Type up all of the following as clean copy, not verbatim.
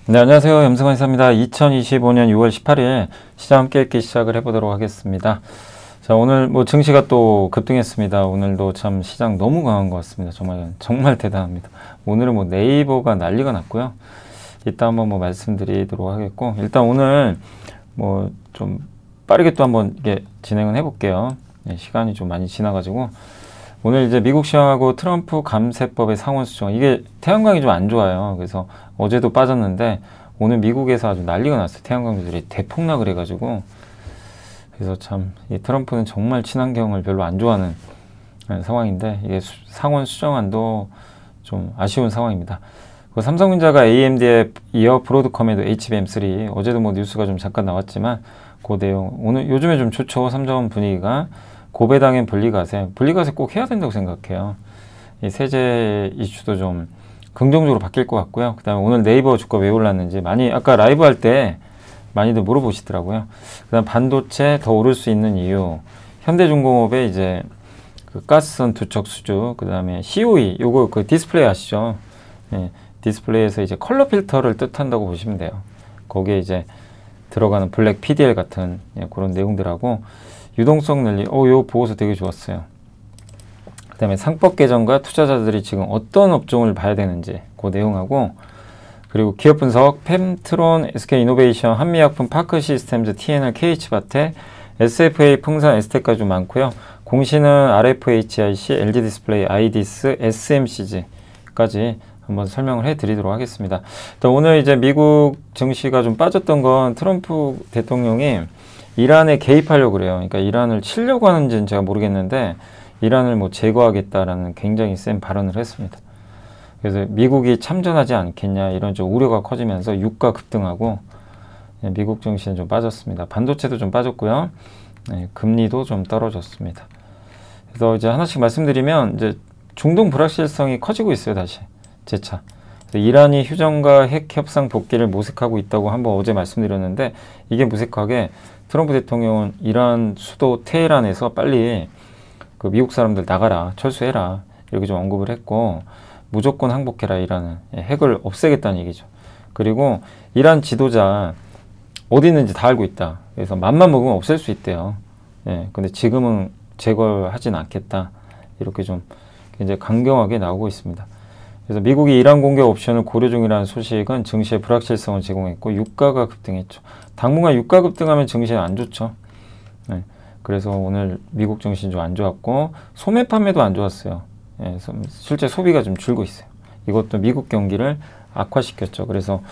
네, 안녕하세요. 염승환 이사입니다. 2025년 6월 18일 시장 함께 읽기 시작을 해보도록 하겠습니다. 자, 오늘 증시가 또 급등했습니다. 오늘도 참 시장 너무 강한 것 같습니다. 정말 대단합니다. 오늘은 네이버가 난리가 났고요. 이따 한번 말씀드리도록 하겠고, 일단 오늘 좀 빠르게 또 한번 이게 진행을 해볼게요. 네, 시간이 좀 많이 지나가지고. 오늘 이제 미국 시황하고 트럼프 감세법의 상원 수정, 이게 태양광이 좀 안 좋아요. 그래서 어제도 빠졌는데 오늘 미국에서 아주 난리가 났어요. 태양광주들이 대폭락을 해가지고. 그래서 참 이 트럼프는 정말 친환경을 별로 안 좋아하는 상황인데, 이게 상원 수정안도 좀 아쉬운 상황입니다. 그 삼성전자가 AMD에 이어 브로드컴에도 HBM3, 어제도 뉴스가 좀 잠깐 나왔지만 그 내용, 오늘 요즘에 좀 좋죠. 삼성 분위기가. 고배당엔 분리과세 꼭 해야 된다고 생각해요. 이 세제 이슈도 좀 긍정적으로 바뀔 것 같고요. 그 다음에 오늘 네이버 주가 왜 올랐는지 많이, 아까 라이브 할 때 많이들 물어보시더라고요. 그 다음 반도체 더 오를 수 있는 이유, 현대중공업의 이제 그 가스선 두척 수주, 그 다음에 COE, 요거 그 디스플레이 아시죠? 예, 디스플레이에서 이제 컬러 필터를 뜻한다고 보시면 돼요. 거기에 이제 들어가는 블랙 PDL 같은 그런 내용들하고, 유동성 늘리, 요 보고서 되게 좋았어요. 그 다음에 상법 개정과 투자자들이 지금 어떤 업종을 봐야 되는지 그 내용하고, 그리고 기업 분석, 펜트론, SK이노베이션, 한미약품, 파크시스템즈, TNL, KH바텍, SFA, 풍산, 에스테까지 좀 많고요. 공시는 RFHIC, LG디스플레이, 아이디스, SMCG까지 한번 설명을 해드리도록 하겠습니다. 오늘 이제 미국 증시가 좀 빠졌던 건 트럼프 대통령이 이란에 개입하려고 그래요. 그러니까 이란을 치려고 하는지는 제가 모르겠는데, 이란을 제거하겠다라는 굉장히 센 발언을 했습니다. 그래서 미국이 참전하지 않겠냐, 이런 좀 우려가 커지면서 유가 급등하고, 미국 증시는 좀 빠졌습니다. 반도체도 좀 빠졌고요. 금리도 좀 떨어졌습니다. 그래서 이제 하나씩 말씀드리면, 이제 중동 불확실성이 커지고 있어요, 다시 재차. 이란이 휴전과 핵 협상 복귀를 모색하고 있다고 한번 어제 말씀드렸는데, 이게 무색하게 트럼프 대통령은 이란 수도 테헤란에서 빨리 그 미국 사람들 나가라, 철수해라, 이렇게 좀 언급을 했고, 무조건 항복해라, 이란은. 핵을 없애겠다는 얘기죠. 그리고 이란 지도자 어디 있는지 다 알고 있다. 그래서 맘만 먹으면 없앨 수 있대요. 근데 지금은 제거하진 않겠다. 이렇게 좀 굉장히 강경하게 나오고 있습니다. 그래서 미국이 이란 공격 옵션을 고려 중이라는 소식은 증시에 불확실성을 제공했고, 유가가 급등했죠. 당분간 유가 급등하면 증시는 안 좋죠. 그래서 오늘 미국 증시는 좀 안 좋았고, 소매 판매도 안 좋았어요. 실제 소비가 좀 줄고 있어요. 이것도 미국 경기를 악화시켰죠. 그래서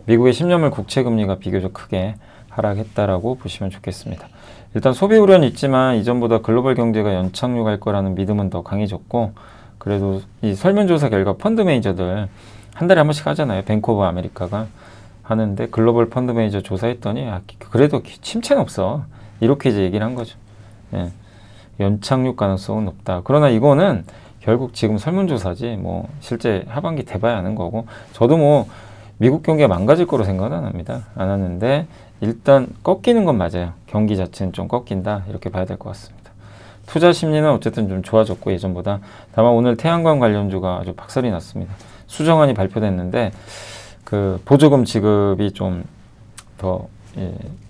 미국의 10년물 국채금리가 비교적 크게 하락했다라고 보시면 좋겠습니다. 일단 소비 우려는 있지만 이전보다 글로벌 경제가 연착륙할 거라는 믿음은 더 강해졌고, 그래도 이 설문조사 결과 펀드 매니저들 한 달에 한 번씩 하잖아요. 뱅크 오브 아메리카가 하는데, 글로벌 펀드 매니저 조사했더니 그래도 침체는 없어, 이렇게 이제 얘기를 한 거죠. 연착륙 가능성은 높다. 그러나 이거는 결국 지금 설문조사지 실제 하반기 돼봐야 하는 거고, 저도 미국 경기가 망가질 거로 생각은 안 합니다. 안 하는데 일단 꺾이는 건 맞아요. 경기 자체는 좀 꺾인다, 이렇게 봐야 될 것 같습니다. 투자 심리는 어쨌든 좀 좋아졌고, 예전보다. 다만 오늘 태양광 관련주가 아주 박살이 났습니다. 수정안이 발표됐는데 그 보조금 지급이 좀 더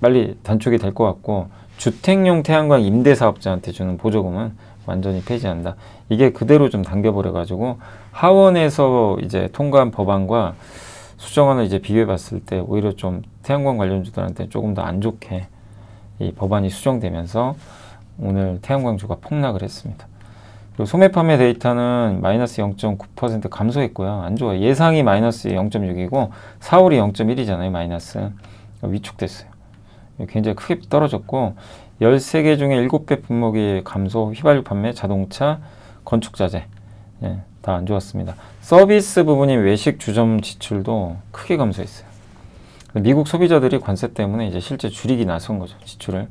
빨리 단축이 될 것 같고, 주택용 태양광 임대사업자한테 주는 보조금은 완전히 폐지한다. 이게 그대로 좀 당겨버려 가지고 하원에서 이제 통과한 법안과 수정안을 이제 비교해 봤을 때 오히려 좀 태양광 관련주들한테 조금 더 안 좋게 이 법안이 수정되면서 오늘 태양광주가 폭락을 했습니다. 그리고 소매 판매 데이터는 마이너스 0.9% 감소했고요. 안 좋아요. 예상이 마이너스 0.6이고 4월이 0.1이잖아요. 마이너스. 위축됐어요. 굉장히 크게 떨어졌고, 13개 중에 7개 품목이 감소, 휘발유 판매, 자동차, 건축자재 다 안 좋았습니다. 서비스 부분인 외식 주점 지출도 크게 감소했어요. 미국 소비자들이 관세 때문에 이제 실제 줄이기 나선 거죠. 지출을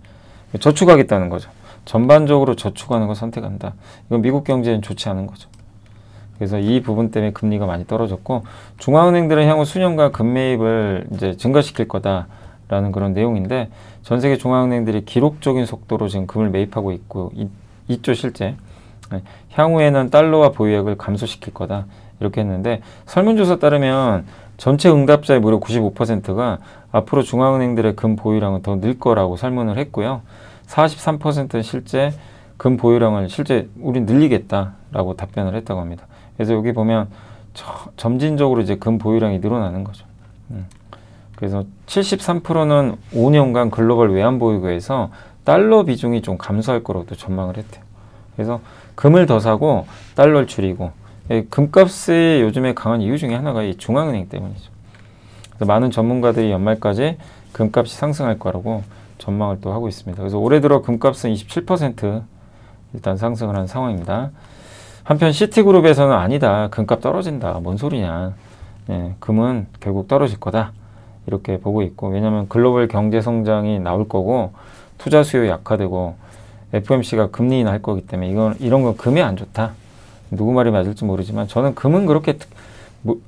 저축하겠다는 거죠. 전반적으로 저축하는 걸 선택한다. 이건 미국 경제는 좋지 않은 거죠. 그래서 이 부분 때문에 금리가 많이 떨어졌고, 중앙은행들은 향후 수년간 금매입을 이제 증가시킬 거다라는 그런 내용인데, 전 세계 중앙은행들이 기록적인 속도로 지금 금을 매입하고 있죠, 실제. 향후에는 달러화 보유액을 감소시킬 거다. 이렇게 했는데 설문조사 따르면 전체 응답자의 무려 95%가 앞으로 중앙은행들의 금 보유량은 더 늘 거라고 설문을 했고요. 43%는 실제 금 보유량을 실제 우린 늘리겠다라고 답변을 했다고 합니다. 그래서 여기 보면 점진적으로 이제 금 보유량이 늘어나는 거죠. 그래서 73%는 5년간 글로벌 외환 보유고에서 달러 비중이 좀 감소할 거라고 전망을 했대요. 그래서 금을 더 사고 달러를 줄이고, 금값이 요즘에 강한 이유 중에 하나가 이 중앙은행 때문이죠. 그래서 많은 전문가들이 연말까지 금값이 상승할 거라고 전망을 또 하고 있습니다. 그래서 올해 들어 금값은 27% 일단 상승을 한 상황입니다. 한편 시티그룹에서는 아니다, 금값 떨어진다, 뭔 소리냐, 금은 결국 떨어질 거다 이렇게 보고 있고, 왜냐하면 글로벌 경제 성장이 나올 거고 투자 수요 약화되고 FOMC가 금리 인하할 거기 때문에 이런 건 금이 안 좋다. 누구 말이 맞을지 모르지만 저는 금은 그렇게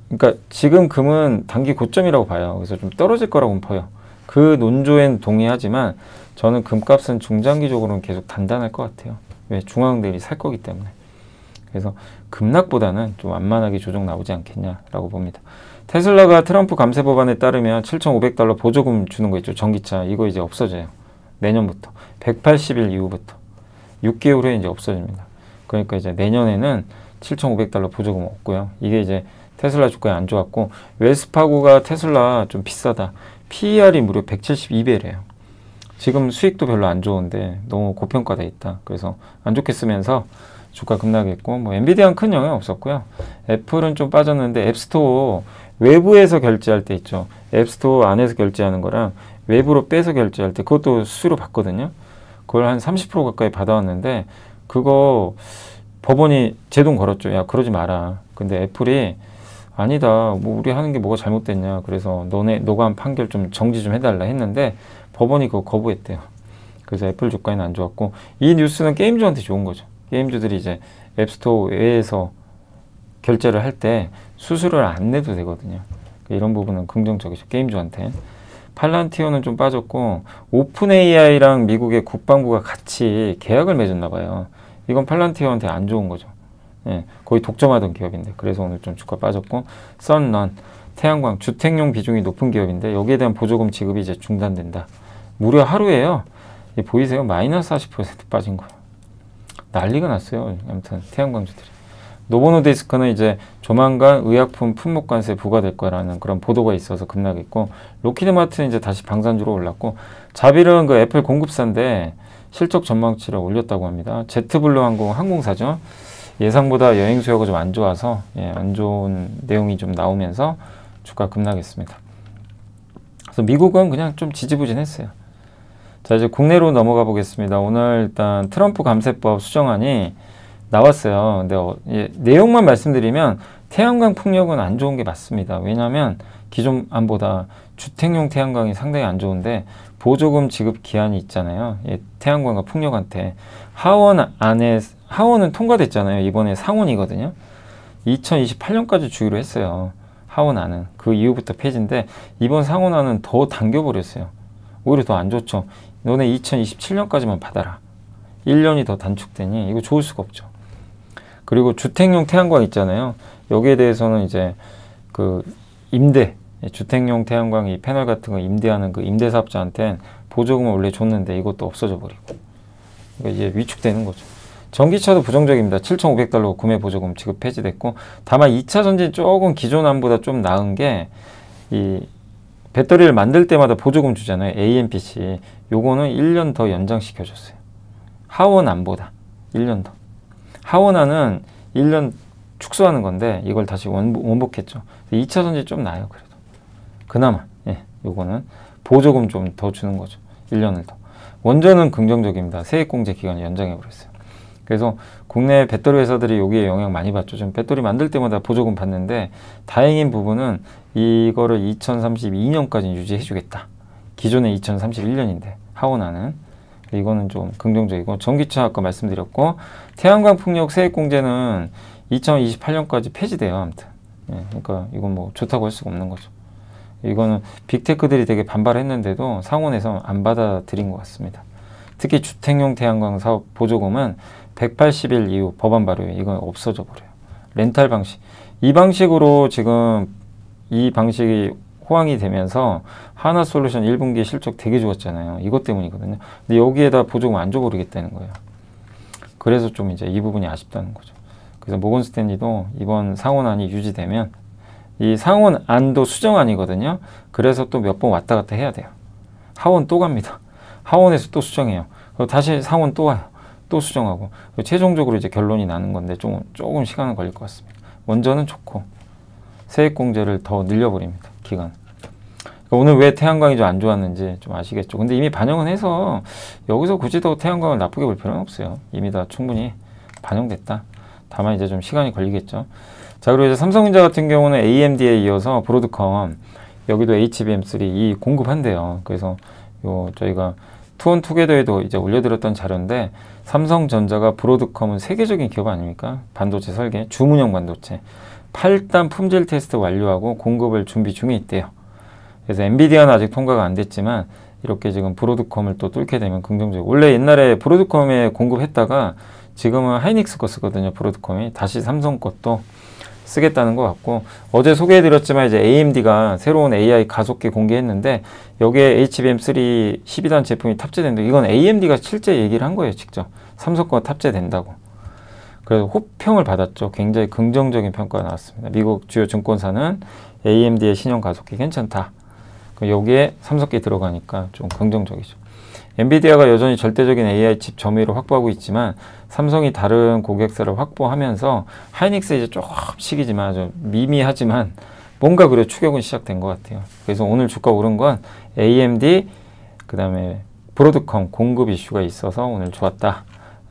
그러니까 지금 금은 단기 고점이라고 봐요. 그래서 좀 떨어질 거라고 봐요. 그 논조엔 동의하지만 저는 금값은 중장기적으로는 계속 단단할 것 같아요. 왜? 중앙들이 살 거기 때문에. 그래서 급락보다는 좀 완만하게 조정 나오지 않겠냐라고 봅니다. 테슬라가 트럼프 감세 법안에 따르면 $7,500 보조금 주는 거 있죠. 전기차. 이거 이제 없어져요. 내년부터. 180일 이후부터. 6개월 후에 이제 없어집니다. 그러니까 이제 내년에는 $7,500 보조금 없고요. 이게 이제 테슬라 주가에 안 좋았고, 웰스파고가 테슬라 좀 비싸다. PER이 무려 172배래요. 지금 수익도 별로 안 좋은데 너무 고평가돼 있다. 그래서 안 좋게 쓰면서 주가 급락했고, 뭐 엔비디아는 큰 영향 없었고요. 애플은 좀 빠졌는데 앱스토어 외부에서 결제할 때 있죠. 앱스토어 안에서 결제하는 거랑 외부로 빼서 결제할 때 그것도 수수료 받거든요. 그걸 한 30% 가까이 받아왔는데 그거 법원이 제동 걸었죠. 야, 그러지 마라. 근데 애플이 아니다, 뭐 우리 하는 게 뭐가 잘못됐냐, 그래서 너가 한 판결 좀 정지 좀 해달라 했는데 법원이 그거 거부했대요. 그래서 애플 주가에는 안 좋았고, 이 뉴스는 게임주한테 좋은 거죠. 게임주들이 이제 앱스토어 외에서 결제를 할 때 수수료를 안 내도 되거든요. 이런 부분은 긍정적이죠, 게임주한테. 팔란티어는 좀 빠졌고, 오픈 AI랑 미국의 국방부가 같이 계약을 맺었나 봐요. 이건 팔란티어한테 안 좋은 거죠. 거의 독점하던 기업인데. 그래서 오늘 좀 주가 빠졌고, 썬런, 태양광, 주택용 비중이 높은 기업인데 여기에 대한 보조금 지급이 이제 중단된다. 무려 하루에요. 보이세요? 마이너스 40% 빠진 거예요. 난리가 났어요. 아무튼 태양광주들이. 노보노디스크는 이제 조만간 의약품 품목관세 부과될 거라는 그런 보도가 있어서 급락했고, 로키드마트는 이제 다시 방산주로 올랐고, 자빌은 그 애플 공급사인데 실적 전망치를 올렸다고 합니다. 제트블루 항공사죠. 예상보다 여행 수요가 좀 안 좋아서 안 좋은 내용이 좀 나오면서 주가 급락했습니다. 그래서 미국은 그냥 좀 지지부진했어요. 자, 이제 국내로 넘어가 보겠습니다. 오늘 일단 트럼프 감세법 수정안이 나왔어요. 근데 내용만 말씀드리면 태양광 풍력은 안 좋은 게 맞습니다. 왜냐하면 기존 안보다 주택용 태양광이 상당히 안 좋은데 보조금 지급 기한이 있잖아요. 태양광과 풍력한테. 하원은 통과됐잖아요. 이번에 상원이거든요. 2028년까지 주기로 했어요. 하원안은. 그 이후부터 폐지인데 이번 상원안은 더 당겨버렸어요. 오히려 더 안 좋죠. 너네 2027년까지만 받아라. 1년이 더 단축되니 이거 좋을 수가 없죠. 그리고 주택용 태양광 있잖아요. 여기에 대해서는 이제 그 주택용 태양광 이 패널 같은 거 임대하는 그 임대사업자한테는 보조금을 원래 줬는데 이것도 없어져 버리고. 그러니까 이제 위축되는 거죠. 전기차도 부정적입니다. $7,500 구매 보조금 지급 폐지됐고, 다만 2차 전지 조금 기존 안보다 좀 나은 게 이 배터리를 만들 때마다 보조금 주잖아요. AMPC. 요거는 1년 더 연장시켜줬어요. 하원 안보다 1년 더. 하원안은 1년 축소하는 건데 이걸 다시 원복했죠. 2차 전지 좀 나아요. 그래도 그나마 요거는 보조금 좀 더 주는 거죠. 1년을 더. 원전은 긍정적입니다. 세액공제 기간을 연장해버렸어요. 그래서 국내 배터리 회사들이 여기에 영향 많이 받죠. 지금 배터리 만들 때마다 보조금 받는데 다행인 부분은 이거를 2032년까지 유지해주겠다. 기존에 2031년인데 하원안은. 이거는 좀 긍정적이고, 전기차 아까 말씀드렸고, 태양광 풍력 세액공제는 2028년까지 폐지돼요. 아무튼. 그러니까 이건 뭐 좋다고 할 수가 없는 거죠. 이거는 빅테크들이 되게 반발했는데도 상원에서 안 받아들인 것 같습니다. 특히 주택용 태양광 사업 보조금은 180일 이후 법안 발효에 이건 없어져 버려요. 렌탈 방식. 이 방식으로 지금 이 방식이 호황이 되면서 하나솔루션 1분기 실적 되게 좋았잖아요. 이것 때문이거든요. 근데 여기에다 보조금 안 줘버리겠다는 거예요. 그래서 좀 이제 이 부분이 아쉽다는 거죠. 그래서 모건스탠리도 이번 상원안이 유지되면 이 상원안도 수정안이거든요. 그래서 또 몇 번 왔다 갔다 해야 돼요. 하원 또 갑니다. 하원에서 또 수정해요. 그리고 다시 상원 또 와요. 또 수정하고. 최종적으로 이제 결론이 나는 건데 조금 시간은 걸릴 것 같습니다. 먼저는 좋고 세액공제를 더 늘려버립니다. 기간. 그러니까 오늘 왜 태양광이 좀 안 좋았는지 좀 아시겠죠. 근데 이미 반영은 해서 여기서 굳이 더 태양광을 나쁘게 볼 필요는 없어요. 이미 다 충분히 반영됐다. 다만 이제 좀 시간이 걸리겠죠. 자, 그리고 이제 삼성전자 같은 경우는 AMD에 이어서 브로드컴, 여기도 HBM3 이 공급한대요. 그래서 저희가 투원투게더에도 이제 올려드렸던 자료인데, 삼성전자가 브로드컴은 세계적인 기업 아닙니까? 반도체 설계, 주문형 반도체. 8단 품질 테스트 완료하고 공급을 준비 중에 있대요. 그래서 엔비디아는 아직 통과가 안 됐지만 이렇게 지금 브로드컴을 또 뚫게 되면 긍정적이고, 원래 옛날에 브로드컴에 공급했다가 지금은 하이닉스 거 쓰거든요. 브로드컴이 다시 삼성 것도 쓰겠다는 것 같고, 어제 소개해드렸지만 이제 AMD가 새로운 AI 가속기 공개했는데 여기에 HBM3 12단 제품이 탑재된다. 이건 AMD가 실제 얘기를 한 거예요. 직접 삼성 거 탑재된다고. 그래서 호평을 받았죠. 굉장히 긍정적인 평가가 나왔습니다. 미국 주요 증권사는 AMD의 신형 가속기 괜찮다. 여기에 삼성께 들어가니까 좀 긍정적이죠. 엔비디아가 여전히 절대적인 AI 칩 점유율을 확보하고 있지만 삼성이 다른 고객사를 확보하면서 하이닉스 이제 조금씩이지만 아주 미미하지만 뭔가 그래 추격은 시작된 것 같아요. 그래서 오늘 주가 오른 건 AMD 그 다음에 브로드컴 공급 이슈가 있어서 오늘 좋았다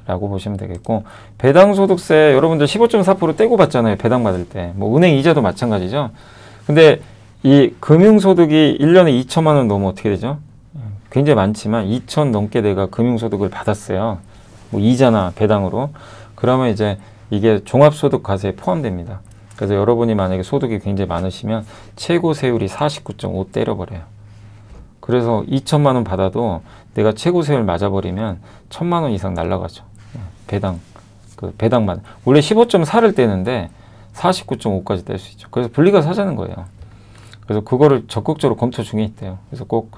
라고 보시면 되겠고, 배당소득세 여러분들 15.4% 떼고 받잖아요. 배당 받을 때. 뭐 은행 이자도 마찬가지죠. 근데 이 금융소득이 1년에 2천만 원 넘으면 어떻게 되죠? 굉장히 많지만 2천 넘게 내가 금융소득을 받았어요. 뭐 이자나 배당으로. 그러면 이제 이게 종합소득 과세에 포함됩니다. 그래서 여러분이 만약에 소득이 굉장히 많으시면 최고 세율이 49.5 때려버려요. 그래서 2천만 원 받아도 내가 최고 세율 맞아버리면 1,000만 원 이상 날라가죠. 배당. 그 배당만. 원래 15.4를 떼는데 49.5까지 뗄 수 있죠. 그래서 분리과세 하자는 거예요. 그래서 그거를 적극적으로 검토 중에 있대요. 그래서 꼭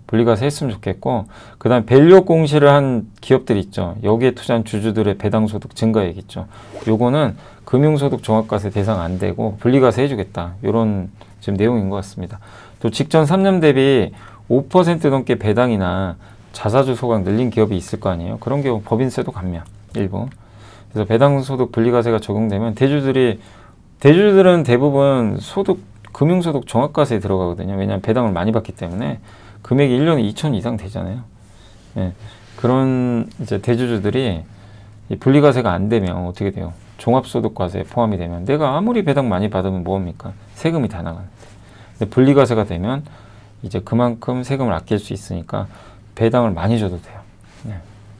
분리과세 했으면 좋겠고, 그 다음에 밸류업 공시를 한 기업들 있죠. 여기에 투자한 주주들의 배당소득 증가액 있죠. 요거는 금융소득 종합과세 대상 안 되고 분리과세 해주겠다. 요런 지금 내용인 것 같습니다. 또 직전 3년 대비 5% 넘게 배당이나 자사주 소각 늘린 기업이 있을 거 아니에요. 그런 기업 법인세도 감면 일부. 그래서 배당소득 분리과세가 적용되면 대주주들은 대부분 금융소득 종합과세에 들어가거든요. 왜냐하면 배당을 많이 받기 때문에 금액이 1년에 2천 이상 되잖아요. 예, 그런 이제 대주주들이 이 분리과세가 안 되면 어떻게 돼요? 종합소득과세에 포함이 되면 내가 아무리 배당 많이 받으면 뭐합니까? 세금이 다 나가는데. 근데 분리과세가 되면 이제 그만큼 세금을 아낄 수 있으니까 배당을 많이 줘도 돼요. 예,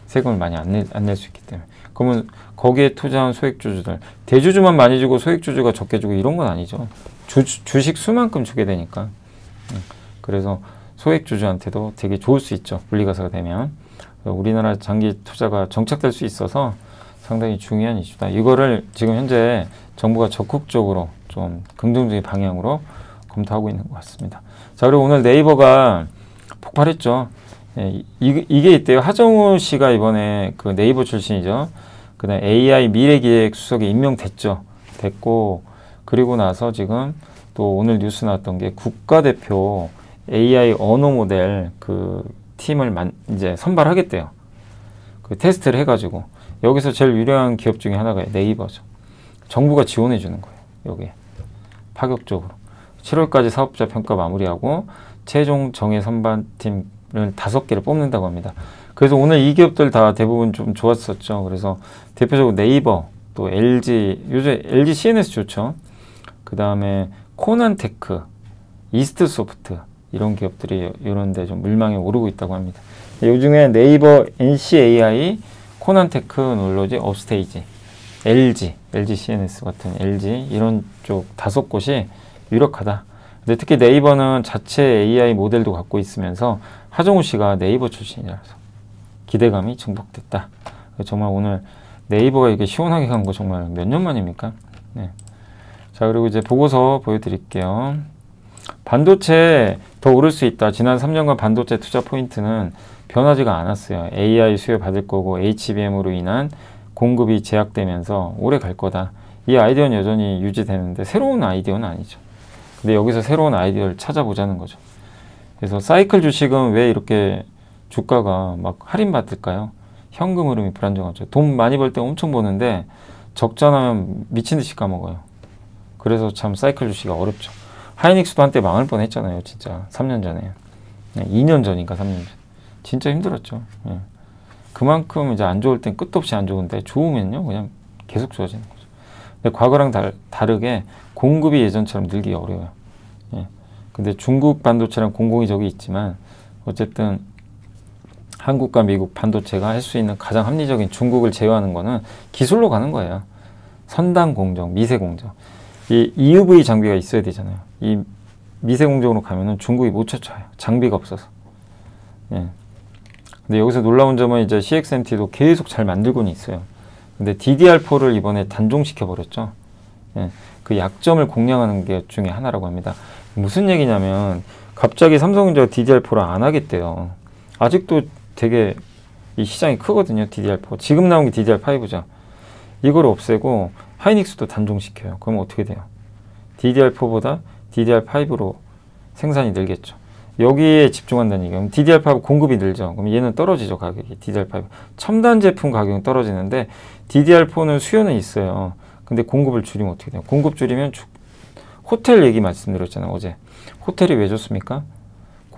세금을 많이 안 낼 수 있기 때문에. 그러면 거기에 투자한 소액주주들, 대주주만 많이 주고 소액주주가 적게 주고 이런 건 아니죠. 주식 수만큼 주게 되니까. 그래서 소액주주한테도 되게 좋을 수 있죠. 분리과세가 되면. 우리나라 장기 투자가 정착될 수 있어서 상당히 중요한 이슈다. 이거를 지금 현재 정부가 적극적으로 좀 긍정적인 방향으로 검토하고 있는 것 같습니다. 자, 그리고 오늘 네이버가 폭발했죠. 예, 이게 있대요. 하정우 씨가 이번에 그 네이버 출신이죠. 그 다음에 AI 미래기획 수석에 됐고, 그리고 나서 지금 또 오늘 뉴스 나왔던 게 국가대표 AI 언어 모델 그 팀을 이제 선발하겠대요. 그 테스트를 해가지고 여기서 제일 유명한 기업 중에 하나가 네이버죠. 정부가 지원해 주는 거예요. 여기에 파격적으로 7월까지 사업자 평가 마무리하고 최종 정예 선발팀을 5개를 뽑는다고 합니다. 그래서 오늘 이 기업들 다 대부분 좀 좋았었죠. 그래서 대표적으로 네이버, 또 LG, 요즘 LG CNS 좋죠. 그 다음에 코난테크, 이스트소프트 이런 기업들이 이런 데 좀 물망에 오르고 있다고 합니다. 요즘에 네이버, NCAI, 코난테크, 놀러지, 업스테이지, LG CNS 같은 LG 이런 쪽 5곳이 유력하다. 근데 특히 네이버는 자체 AI 모델도 갖고 있으면서 하정우 씨가 네이버 출신이라서 기대감이 증폭됐다. 정말 오늘 네이버가 이렇게 시원하게 간 거 정말 몇 년 만입니까? 네. 자, 자, 그리고 이제 보고서 보여드릴게요. 반도체 더 오를 수 있다. 지난 3년간 반도체 투자 포인트는 변하지가 않았어요. AI 수요 받을 거고 HBM으로 인한 공급이 제약되면서 오래 갈 거다. 이 아이디어는 여전히 유지되는데 새로운 아이디어는 아니죠. 근데 여기서 새로운 아이디어를 찾아보자는 거죠. 그래서 사이클 주식은 왜 이렇게 주가가 막 할인받을까요? 현금 흐름이 불안정하죠. 돈 많이 벌 때 엄청 버는데 적자나면 미친 듯이 까먹어요. 그래서 참 사이클 주식이 어렵죠. 하이닉스도 한때 망할 뻔했잖아요. 진짜 3년 전에. 2년 전인가 3년 전. 진짜 힘들었죠. 예. 그만큼 이제 안 좋을 땐 끝도 없이 안 좋은데 좋으면요 그냥 계속 좋아지는 거죠. 근데 과거랑 다르게 공급이 예전처럼 늘기 어려워요. 예. 근데 중국 반도체랑 공공이 저기 있지만 어쨌든 한국과 미국 반도체가 할 수 있는 가장 합리적인 중국을 제어하는 거는 기술로 가는 거예요. 선단 공정, 미세 공정. 이 EUV 장비가 있어야 되잖아요. 이 미세 공정으로 가면은 중국이 못 쫓아요. 장비가 없어서. 예. 근데 여기서 놀라운 점은 이제 CXMT도 계속 잘 만들고는 있어요. 근데 DDR4를 이번에 단종시켜 버렸죠. 예. 그 약점을 공략하는 게 중에 하나라고 합니다. 무슨 얘기냐면 갑자기 삼성전자가 DDR4를 안 하겠대요. 아직도 되게 이 시장이 크거든요. DDR4. 지금 나온 게 DDR5죠. 이걸 없애고 하이닉스도 단종시켜요. 그럼 어떻게 돼요? DDR4보다 DDR5로 생산이 늘겠죠. 여기에 집중한다는 얘기예요. DDR5 공급이 늘죠. 그럼 얘는 떨어지죠. 가격이. DDR5. 첨단 제품 가격은 떨어지는데 DDR4는 수요는 있어요. 근데 공급을 줄이면 어떻게 돼요? 공급 줄이면 호텔 얘기 말씀드렸잖아요. 어제. 호텔이 왜 좋습니까?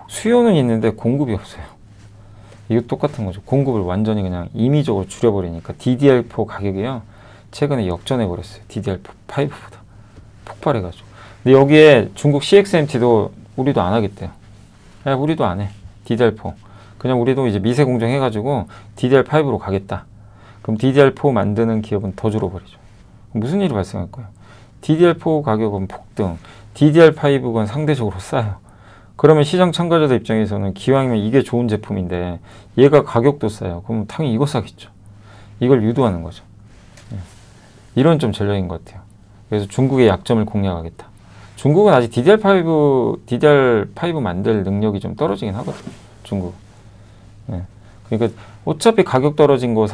수요는 있는데 공급이 없어요. 이거 똑같은 거죠. 공급을 완전히 그냥 임의적으로 줄여버리니까 DDR4 가격이요. 최근에 역전해 버렸어요. DDR5보다. 폭발해가지고. 근데 여기에 중국 CXMT도 우리도 안 하겠대요. 야, 우리도 안 해. DDR4. 그냥 우리도 이제 미세 공정 해가지고 DDR5로 가겠다. 그럼 DDR4 만드는 기업은 더 줄어버리죠. 무슨 일이 발생할 거예요? DDR4 가격은 폭등. DDR5가 상대적으로 싸요. 그러면 시장 참가자들 입장에서는 기왕이면 이게 좋은 제품인데 얘가 가격도 싸요. 그럼 당연히 이거 사겠죠. 이걸 유도하는 거죠. 이런 좀 전략인 것 같아요. 그래서 중국의 약점을 공략하겠다. 중국은 아직 DDR5 만들 능력이 좀 떨어지긴 하거든요. 중국. 네. 그러니까 어차피 가격 떨어진 거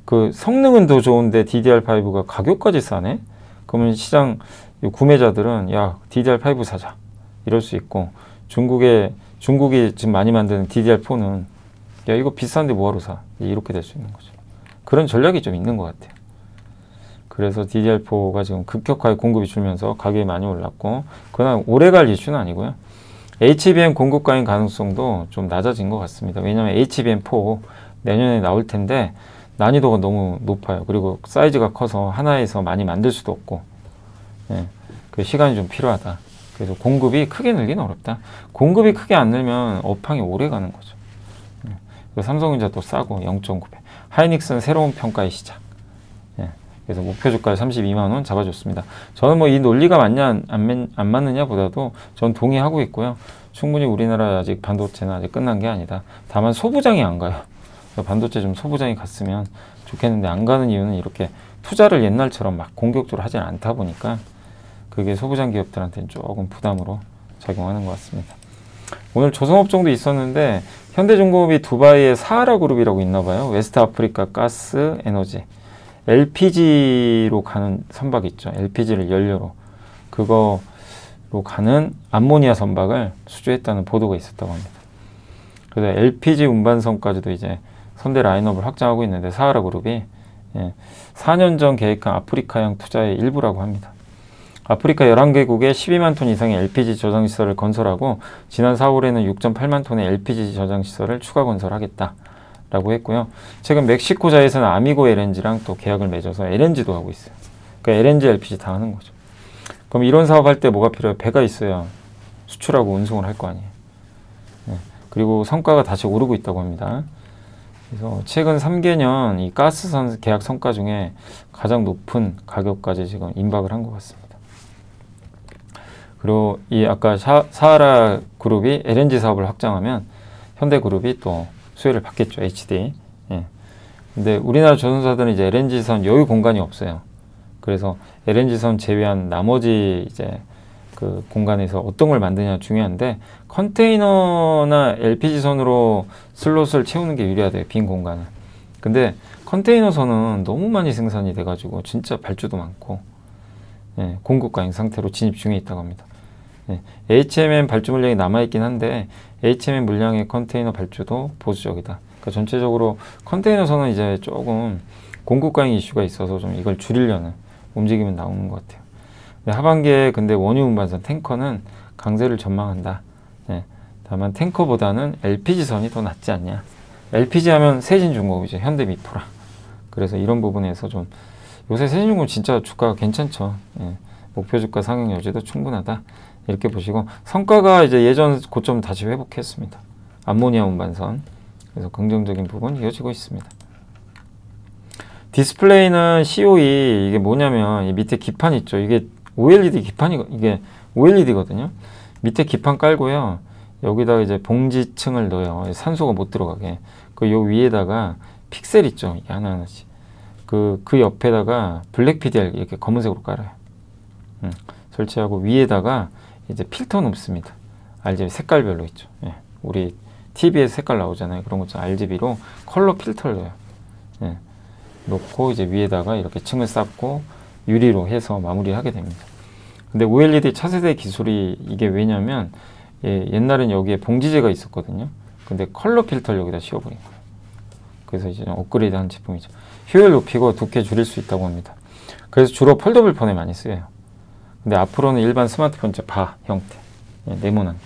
그 성능은 더 좋은데 DDR5가 가격까지 싸네? 그러면 시장 구매자들은 야 DDR5 사자 이럴 수 있고 중국이 지금 많이 만드는 DDR4는 야 이거 비싼데 뭐하러 사? 이렇게 될 수 있는 거죠. 그런 전략이 좀 있는 것 같아요. 그래서 DDR4가 지금 급격하게 공급이 줄면서 가격이 많이 올랐고 그러나 오래갈 이슈는 아니고요. HBM 공급 과잉 가능성도 좀 낮아진 것 같습니다. 왜냐하면 HBM4 내년에 나올 텐데 난이도가 너무 높아요. 그리고 사이즈가 커서 하나에서 많이 만들 수도 없고 예, 그 시간이 좀 필요하다. 그래서 공급이 크게 늘기는 어렵다. 공급이 크게 안 늘면 업황이 오래 가는 거죠. 예, 삼성전자 또 싸고 0.9배. 하이닉스는 새로운 평가의 시작. 예, 그래서 목표 주가 32만 원 잡아줬습니다. 저는 뭐 이 논리가 맞냐 안 맞느냐 보다도 전 동의하고 있고요. 충분히 우리나라 아직 반도체는 아직 끝난 게 아니다. 다만 소부장이 안 가요. 반도체 좀 소부장이 갔으면 좋겠는데 안 가는 이유는 이렇게 투자를 옛날처럼 막 공격적으로 하지 않다 보니까 그게 소부장 기업들한테는 조금 부담으로 작용하는 것 같습니다. 오늘 조선업종도 있었는데 현대중공업이 두바이의 사하라 그룹이라고 있나 봐요. 웨스트 아프리카 가스 에너지 LPG로 가는 선박 있죠. LPG를 연료로 그거로 가는 암모니아 선박을 수주했다는 보도가 있었다고 합니다. 그래서 LPG 운반선까지도 이제 선대 라인업을 확장하고 있는데 사하라 그룹이 4년 전 계획한 아프리카형 투자의 일부라고 합니다. 아프리카 11개국에 12만 톤 이상의 LPG 저장시설을 건설하고 지난 4월에는 6.8만 톤의 LPG 저장시설을 추가 건설하겠다라고 했고요. 최근 멕시코자에서는 아미고 LNG랑 또 계약을 맺어서 LNG도 하고 있어요. 그러니까 LNG, LPG 다 하는 거죠. 그럼 이런 사업할 때 뭐가 필요해요? 배가 있어야 수출하고 운송을 할 거 아니에요. 그리고 성과가 다시 오르고 있다고 합니다. 그래서 최근 3개년 이 가스선 계약 성과 중에 가장 높은 가격까지 지금 임박을 한 것 같습니다. 그리고 이 아까 사하라 그룹이 LNG 사업을 확장하면 현대그룹이 또 수혜를 받겠죠. HD. 예. 근데 우리나라 조선사들은 이제 LNG선 여유 공간이 없어요. 그래서 LNG선 제외한 나머지 이제 그 공간에서 어떤 걸 만드냐 중요한데, 컨테이너나 LPG선으로 슬롯을 채우는 게 유리하대요, 빈 공간은. 근데 컨테이너선은 너무 많이 생산이 돼가지고 진짜 발주도 많고, 예, 공급 과잉 상태로 진입 중에 있다고 합니다. 예, HMM 발주 물량이 남아있긴 한데 HMM 물량의 컨테이너 발주도 보수적이다. 그러니까 전체적으로 컨테이너선은 이제 조금 공급 과잉 이슈가 있어서 좀 이걸 줄이려는 움직임은 나오는 것 같아요. 하반기에 근데 원유 운반선 탱커는 강세를 전망한다. 예, 다만 탱커보다는 LPG선이 더 낫지 않냐. LPG 하면 세진중공업이죠. 현대미포라. 그래서 이런 부분에서 좀 요새 세진중공업 진짜 주가가 괜찮죠. 예, 목표 주가 상향 여지도 충분하다. 이렇게 보시고, 성과가 이제 예전 고점 다시 회복했습니다. 암모니아 운반선. 그래서 긍정적인 부분 이어지고 있습니다. 디스플레이는 COE, 이게 뭐냐면 이 밑에 기판 있죠. 이게 OLED 기판이, 이게 OLED거든요. 밑에 기판 깔고요. 여기다가 이제 봉지층을 넣어요. 산소가 못 들어가게. 그 요 위에다가 픽셀 있죠. 이게 하나하나씩. 그 옆에다가 블랙 PDR 이렇게 검은색으로 깔아요. 설치하고 위에다가 이제 필터 놓습니다. RGB 색깔별로 있죠. 예. 우리 TV에서 색깔 나오잖아요. 그런 것처럼 RGB로 컬러 필터를 넣어요. 예. 놓고 이제 위에다가 이렇게 층을 쌓고 유리로 해서 마무리하게 됩니다. 근데 OLED 차세대 기술이 이게 왜냐면, 예, 옛날엔 여기에 봉지재가 있었거든요. 근데 컬러 필터를 여기다 씌워버린 거예요. 그래서 이제 업그레이드 한 제품이죠. 효율 높이고 두께 줄일 수 있다고 합니다. 그래서 주로 폴더블 폰에 많이 쓰여요. 근데 앞으로는 일반 스마트폰 바 형태, 예, 네모난,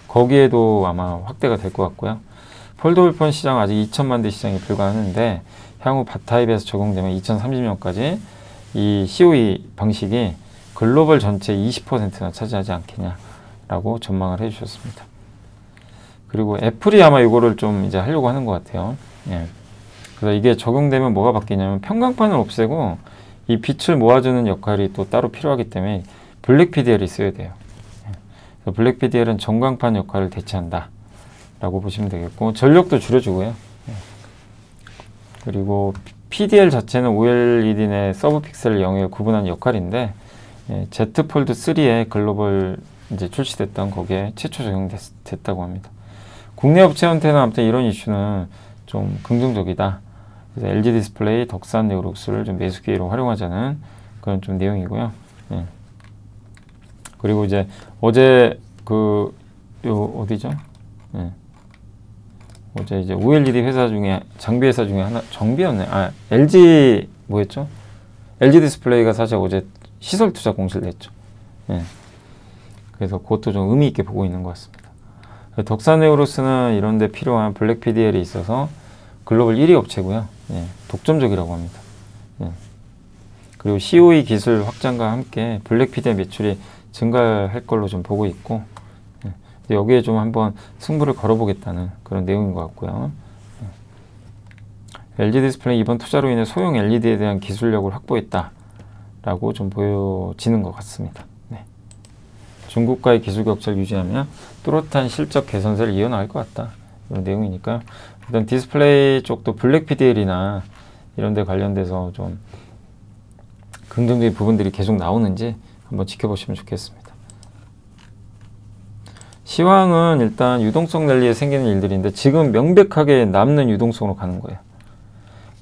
거기에도 아마 확대가 될 것 같고요. 폴더블 폰 시장 아직 2천만 대 시장에 불과하는데 향후 바 타입에서 적용되면 2030년까지 이 COE 방식이 글로벌 전체 20%나 차지하지 않겠냐라고 전망을 해주셨습니다. 그리고 애플이 아마 이거를 좀 이제 하려고 하는 것 같아요. 예. 그래서 이게 적용되면 뭐가 바뀌냐면 평광판을 없애고 이 빛을 모아주는 역할이 또 따로 필요하기 때문에 블랙 PDL이 써야 돼요. 예. 블랙 PDL은 전광판 역할을 대체한다 라고 보시면 되겠고, 전력도 줄여주고요. 예. 그리고 PDL 자체는 OLED 내 서브 픽셀을 영역에 구분하는 역할인데, 예, Z 폴드 3에 글로벌 이제 출시됐던 거기에 최초 적용됐다고 합니다. 국내 업체한테는 아무튼 이런 이슈는 좀 긍정적이다. 그래서 LG 디스플레이, 덕산 네오룩스를 좀 매수 기회로 활용하자는 그런 좀 내용이고요. 예. 그리고 이제 어제 어디죠? 예. 어제 이제 OLED 회사 중에, 장비 회사 중에 하나, 정비였네. LG 뭐였죠? LG 디스플레이가 사실 어제 시설 투자 공시를 냈죠. 예. 그래서 그것도 좀 의미 있게 보고 있는 것 같습니다. 덕산 네오룩스는 이런 데 필요한 블랙 PDL이 있어서 글로벌 1위 업체고요. 예. 독점적이라고 합니다. 예. 그리고 COE 기술 확장과 함께 블랙 PDL 매출이 증가할 걸로 좀 보고 있고, 여기에 좀 한번 승부를 걸어보겠다는 그런 내용인 것 같고요. LG 디스플레이 이번 투자로 인해 소형 LED에 대한 기술력을 확보했다라고 좀 보여지는 것 같습니다. 네. 중국과의 기술 격차를 유지하며 뚜렷한 실적 개선세를 이어나갈 것 같다. 이런 내용이니까요. 일단 디스플레이 쪽도 블랙 PDL이나 이런 데 관련돼서 좀 긍정적인 부분들이 계속 나오는지 한번 지켜보시면 좋겠습니다. 시황은 일단 유동성 랠리에 생기는 일들인데 지금 명백하게 남는 유동성으로 가는 거예요.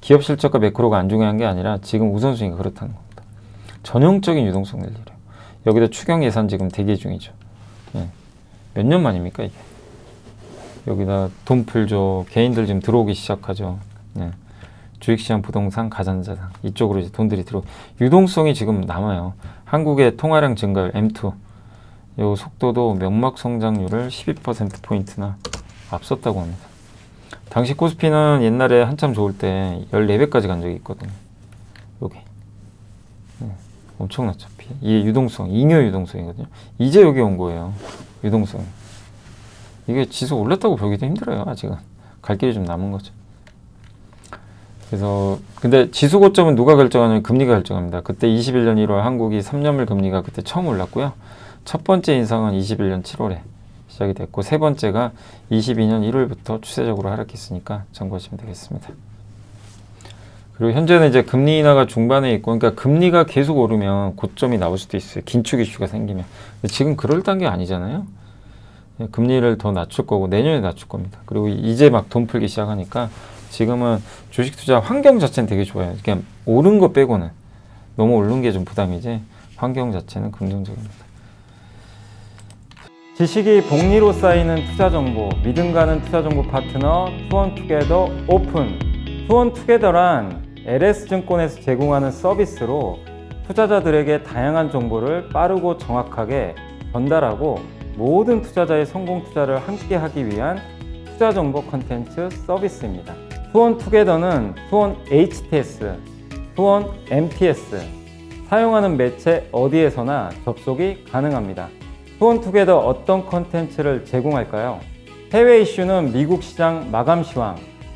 기업 실적과 매크로가 안 중요한 게 아니라 지금 우선순위가 그렇다는 겁니다. 전형적인 유동성 랠리래요. 여기다 추경 예산 지금 대기 중이죠. 예. 몇 년 만입니까 이게. 여기다 돈 풀죠. 개인들 지금 들어오기 시작하죠. 예. 주식시장, 부동산, 가전자산 이쪽으로 이제 돈들이 유동성이 지금 남아요. 한국의 통화량 증가율 M2, 요 속도도 명목 성장률을 12%포인트나 앞섰다고 합니다. 당시 코스피는 옛날에 한참 좋을 때 14배까지 간 적이 있거든요. 여기. 엄청났죠. 이게 유동성, 잉여 유동성이거든요. 이제 여기 온 거예요. 유동성. 이게 지수 올랐다고 보기도 힘들어요. 아직은. 갈 길이 좀 남은 거죠. 그래서 근데 지수 고점은 누가 결정하냐면 금리가 결정합니다. 그때 21년 1월 한국이 3년물 금리가 그때 처음 올랐고요. 첫 번째 인상은 21년 7월에 시작이 됐고, 세 번째가 22년 1월부터 추세적으로 하락했으니까 참고하시면 되겠습니다. 그리고 현재는 이제 금리 인하가 중반에 있고, 그러니까 금리가 계속 오르면 고점이 나올 수도 있어요. 긴축 이슈가 생기면. 근데 지금 그럴 단계 아니잖아요. 금리를 더 낮출 거고 내년에 낮출 겁니다. 그리고 이제 막 돈 풀기 시작하니까 지금은 주식 투자 환경 자체는 되게 좋아요. 그냥 오른 거 빼고는 너무 오른 게 좀 부담이지 환경 자체는 긍정적입니다. 지식이 복리로 쌓이는 투자 정보, 믿음 가는 투자 정보 파트너 투원투게더 오픈. 투원투게더란 LS증권에서 제공하는 서비스로 투자자들에게 다양한 정보를 빠르고 정확하게 전달하고 모든 투자자의 성공 투자를 함께 하기 위한 투자 정보 컨텐츠 서비스입니다. 투원투게더는 투원 HTS, 투원 MTS, 사용하는 매체 어디에서나 접속이 가능합니다. 투원투게더 어떤 컨텐츠를 제공할까요? 해외 이슈는 미국 시장 마감 시황,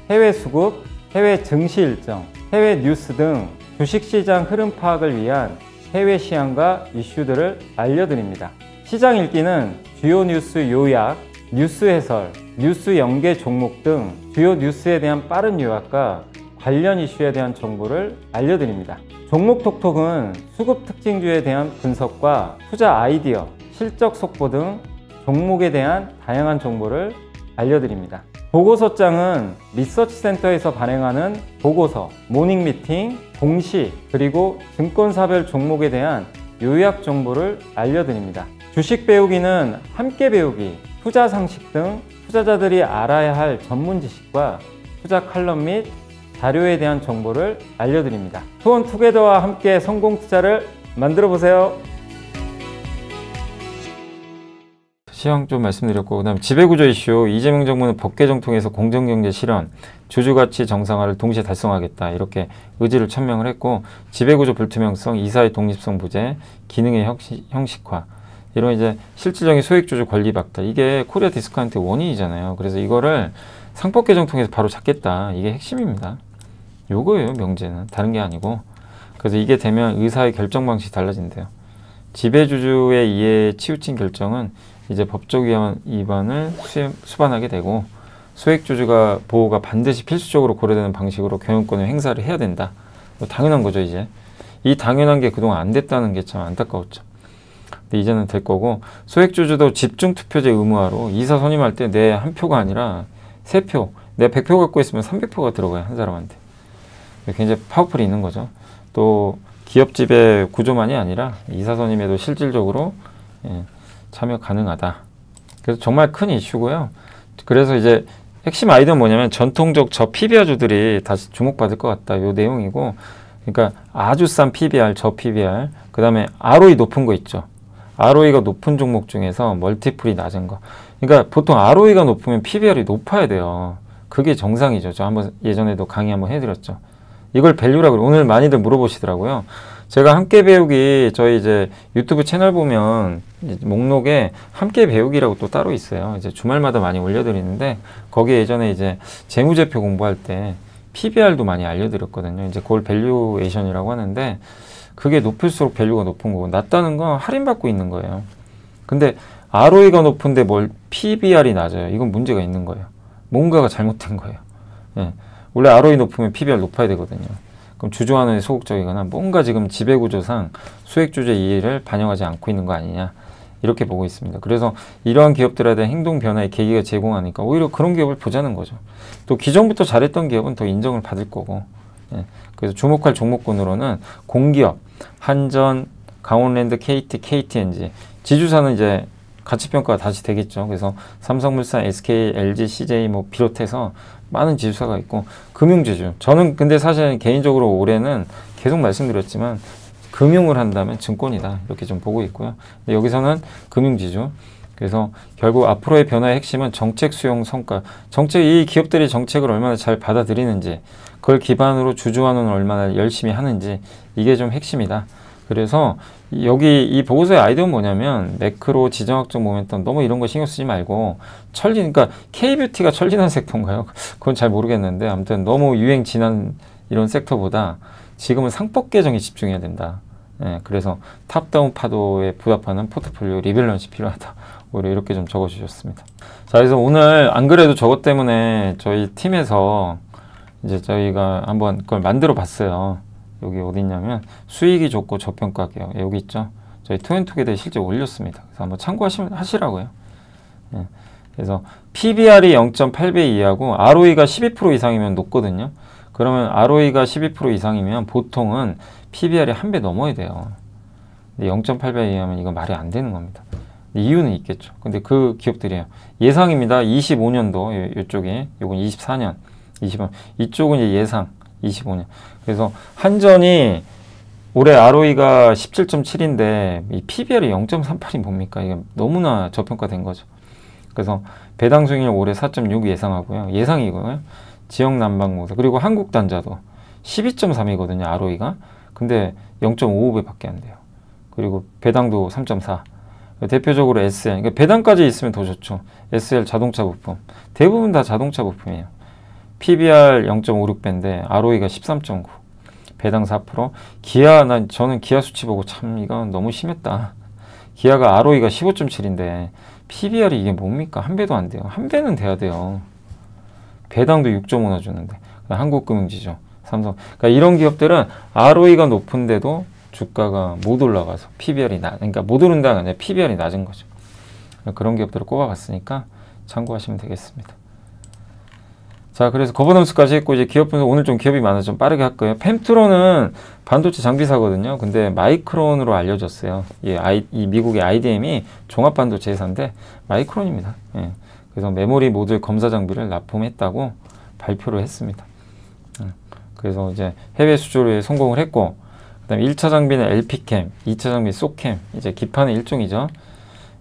해외 수급, 해외 증시 일정, 해외 뉴스 등 주식시장 흐름 파악을 위한 해외 시황과 이슈들을 알려드립니다. 시장 읽기는 주요 뉴스 요약, 뉴스 해설, 뉴스 연계 종목 등 주요 뉴스에 대한 빠른 요약과 관련 이슈에 대한 정보를 알려드립니다. 종목 톡톡은 수급 특징주에 대한 분석과 투자 아이디어, 실적 속보 등 종목에 대한 다양한 정보를 알려드립니다. 보고서장은 리서치센터에서 발행하는 보고서, 모닝미팅, 공시, 그리고 증권사별 종목에 대한 요약 정보를 알려드립니다. 주식 배우기는 함께 배우기, 투자 상식 등 투자자들이 알아야 할 전문 지식과 투자 칼럼 및 자료에 대한 정보를 알려드립니다. 투원투게더와 함께 성공 투자를 만들어 보세요. 시황 좀 말씀드렸고, 그 다음 지배구조 이슈. 이재명 정부는 법 개정 통해서 공정경제 실현, 주주가치 정상화를 동시에 달성하겠다, 이렇게 의지를 천명을 했고, 지배구조 불투명성, 이사의 독립성 부재, 기능의 형식화, 이런 이제 실질적인 소액주주 권리 박탈, 이게 코리아 디스카운트의 원인이잖아요. 그래서 이거를 상법 개정 통해서 바로 잡겠다, 이게 핵심입니다. 요거예요, 명제는. 다른 게 아니고. 그래서 이게 되면 의사의 결정 방식이 달라진대요. 지배주주의 이해에 치우친 결정은 이제 법적 위반을 수반하게 되고, 소액주주가 보호가 반드시 필수적으로 고려되는 방식으로 경영권을 행사를 해야 된다. 당연한 거죠, 이제. 이 당연한 게 그동안 안 됐다는 게 참 안타까웠죠. 근데 이제는 될 거고, 소액주주도 집중투표제 의무화로 이사 선임할 때 내 한 표가 아니라 3표, 내가 100표 갖고 있으면 300표가 들어가요, 한 사람한테. 굉장히 파워풀이 있는 거죠. 또 기업 지배 구조만이 아니라 이사 선임에도 실질적으로 참여 가능하다. 그래서 정말 큰 이슈고요. 그래서 이제 핵심 아이디어는 뭐냐면 전통적 저 PBR주들이 다시 주목받을 것 같다, 요 내용이고, 그러니까 아주 싼 PBR, 저 PBR, 그 다음에 ROE 높은 거 있죠. ROE가 높은 종목 중에서 멀티플이 낮은 거. 그러니까 보통 ROE가 높으면 PBR이 높아야 돼요. 그게 정상이죠. 저 한번 예전에도 강의 한번 해드렸죠. 이걸 밸류라고 오늘 많이들 물어보시더라고요. 제가 함께 배우기, 저희 이제 유튜브 채널 보면 목록에 함께 배우기라고 또 따로 있어요. 이제 주말마다 많이 올려드리는데, 거기에 예전에 이제 재무제표 공부할 때 PBR도 많이 알려드렸거든요. 이제 그걸 밸류에이션이라고 하는데, 그게 높을수록 밸류가 높은 거고, 낮다는 건 할인받고 있는 거예요. 근데 ROE가 높은데 뭘 PBR이 낮아요. 이건 문제가 있는 거예요. 뭔가가 잘못된 거예요. 예. 원래 ROE 높으면 PBR 높아야 되거든요. 그럼 주주환원에 소극적이거나 뭔가 지금 지배구조상 소액주주의 이해를 반영하지 않고 있는 거 아니냐, 이렇게 보고 있습니다. 그래서 이러한 기업들에 대한 행동 변화의 계기가 제공하니까 오히려 그런 기업을 보자는 거죠. 또 기존부터 잘했던 기업은 더 인정을 받을 거고. 예. 그래서 주목할 종목군으로는 공기업, 한전, 강원랜드, KT, KTNG, 지주사는 이제 가치평가가 다시 되겠죠. 그래서 삼성물산, SK, LG, CJ 뭐 비롯해서 많은 지주사가 있고, 금융지주. 저는 근데 사실 개인적으로 올해는 계속 말씀드렸지만 금융을 한다면 증권이다, 이렇게 좀 보고 있고요. 근데 여기서는 금융지주. 그래서 결국 앞으로의 변화의 핵심은 정책 수용 성과. 이 기업들이 정책을 얼마나 잘 받아들이는지, 그걸 기반으로 주주환원을 얼마나 열심히 하는지, 이게 좀 핵심이다. 그래서 여기 이 보고서의 아이디어는 뭐냐면, 매크로, 지정학적 모멘텀, 너무 이런 거 신경 쓰지 말고, 그러니까 K뷰티가 천리난 섹터인가요? 그건 잘 모르겠는데, 아무튼 너무 유행 지난 이런 섹터보다 지금은 상법 개정에 집중해야 된다. 예, 그래서 탑다운 파도에 부합하는 포트폴리오 리밸런스 필요하다. 오히려 이렇게 좀 적어주셨습니다. 자, 그래서 오늘 안 그래도 저것 때문에 저희 팀에서 이제 저희가 한번 그걸 만들어 봤어요. 여기 어디 있냐면 수익이 좋고 저평가 기업 여기 있죠. 저희 투앤투게더에 실제 올렸습니다. 그래서 한번 참고하시라고요. 예. 그래서 PBR이 0.8배 이하고 ROE가 12% 이상이면 높거든요. 그러면 ROE가 12% 이상이면 보통은 PBR이 한 배 넘어야 돼요. 근데 0.8배 이하면 이건 말이 안 되는 겁니다. 이유는 있겠죠. 근데 그 기업들이에요. 예상입니다. 25년도 이쪽이, 요건 24년, 25년. 이쪽은 이제 예상 25년. 그래서 한전이 올해 ROE가 17.7인데 이 PBR이 0.38이 뭡니까? 이게 너무나 저평가된 거죠. 그래서 배당 수익률 올해 4.6 예상하고요. 예상이고요. 지역 난방공사 그리고 한국단자도 12.3이거든요. ROE가. 근데 0.55배밖에 안 돼요. 그리고 배당도 3.4. 대표적으로 SL. 그러니까 배당까지 있으면 더 좋죠. SL 자동차 부품. 대부분 다 자동차 부품이에요. PBR 0.56배인데 ROE가 13.9. 배당 4%. 기아, 저는 기아 수치 보고 참 이건 너무 심했다. 기아가 ROE가 15.7인데 PBR이 이게 뭡니까? 한 배도 안 돼요. 한 배는 돼야 돼요. 배당도 6.5나 주는데. 한국금융지주, 삼성. 그러니까 이런 기업들은 ROE가 높은데도 주가가 못 올라가서 PBR이 그러니까 못 오른다는 게 아니라 PBR이 낮은 거죠. 그런 기업들을 꼽아봤으니까 참고하시면 되겠습니다. 자, 그래서 거버넌스까지 했고 이제 기업 분석 오늘 좀 기업이 많아서 좀 빠르게 할 거예요. 펜트론은 반도체 장비사거든요. 근데 마이크론으로 알려졌어요. 이 미국의 IDM이 종합 반도체 회사인데 마이크론입니다. 예. 그래서 메모리 모듈 검사 장비를 납품했다고 발표를 했습니다. 그래서 이제 해외 수주에 성공을 했고, 그다음에 1차 장비는 LP캠, 2차 장비 소캠, 이제 기판의 일종이죠.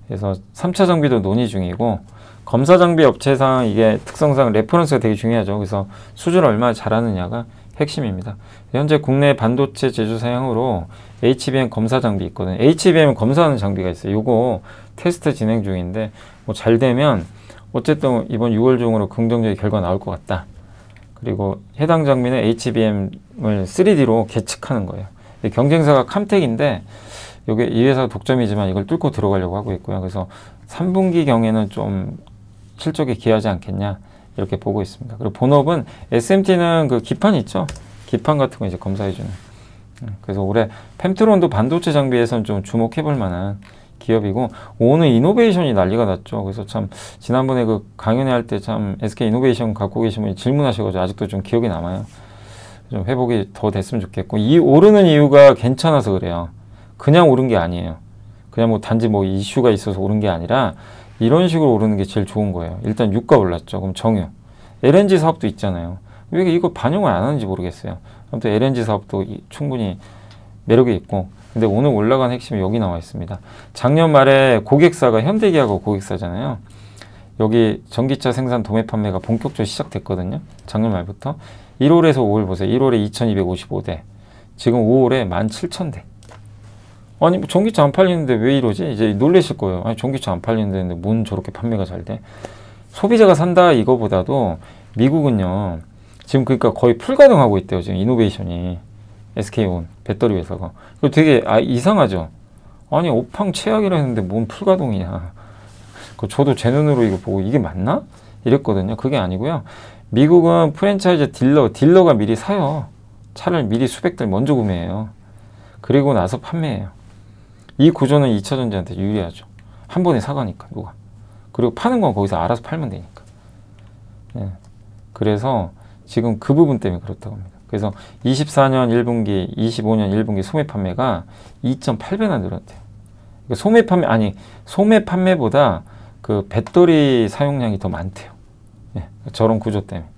그래서 3차 장비도 논의 중이고, 검사 장비 업체상 이게 특성상 레퍼런스가 되게 중요하죠. 그래서 수주를 얼마나 잘하느냐가 핵심입니다. 현재 국내 반도체 제조사양으로 HBM 검사 장비 있거든요. HBM 검사하는 장비가 있어요. 요거 테스트 진행 중인데 뭐 잘 되면 어쨌든 이번 6월 중으로 긍정적인 결과 나올 것 같다. 그리고 해당 장비는 HBM을 3D로 계측하는 거예요. 경쟁사가 캄텍인데 요게 이 회사 독점이지만 이걸 뚫고 들어가려고 하고 있고요. 그래서 3분기 경에는 좀 실적에 기여하지 않겠냐 이렇게 보고 있습니다. 그리고 본업은 SMT는 그 기판 있죠. 기판 같은 거 이제 검사해주는. 그래서 올해 펜트론도 반도체 장비에서는 좀 주목해볼 만한 기업이고 오늘 이노베이션이 난리가 났죠. 그래서 참 지난번에 그 강연회 할 때 참 SK 이노베이션 갖고 계신 분이 질문하셔가지고 아직도 좀 기억이 남아요. 좀 회복이 더 됐으면 좋겠고 이 오르는 이유가 괜찮아서 그래요. 그냥 오른 게 아니에요. 그냥 뭐 단지 뭐 이슈가 있어서 오른 게 아니라 이런 식으로 오르는 게 제일 좋은 거예요. 일단 유가 올랐죠. 그럼 정유. LNG 사업도 있잖아요. 왜 이거 반영을 안 하는지 모르겠어요. 아무튼 LNG 사업도 충분히 매력이 있고 근데 오늘 올라간 핵심이 여기 나와 있습니다. 작년 말에 고객사가 현대기아가 고객사잖아요. 여기 전기차 생산 도매 판매가 본격적으로 시작됐거든요. 작년 말부터. 1월에서 5월 보세요. 1월에 2255대. 지금 5월에 17,000대. 아니 뭐 전기차 안 팔리는데 왜 이러지? 이제 놀라실 거예요. 아니 전기차 안 팔리는데 뭔 저렇게 판매가 잘 돼? 소비자가 산다 이거보다도 미국은요. 지금 그러니까 거의 풀가동하고 있대요. 지금 이노베이션이. SK온 배터리 회사가. 그리고 되게 이상하죠. 아니 업황 최악이라 했는데 뭔 풀가동이냐. 저도 제 눈으로 이거 보고 이게 맞나? 이랬거든요. 그게 아니고요. 미국은 프랜차이즈 딜러가 미리 사요. 차를 미리 수백 대 먼저 구매해요. 그리고 나서 판매해요. 이 구조는 2차전지한테 유리하죠. 한 번에 사가니까 누가. 그리고 파는 건 거기서 알아서 팔면 되니까. 예. 그래서 지금 그 부분 때문에 그렇다고 합니다. 그래서 24년 1분기, 25년 1분기 소매 판매가 2.8배나 늘었대요. 그러니까 소매 판매보다 그 배터리 사용량이 더 많대요. 예. 저런 구조 때문에.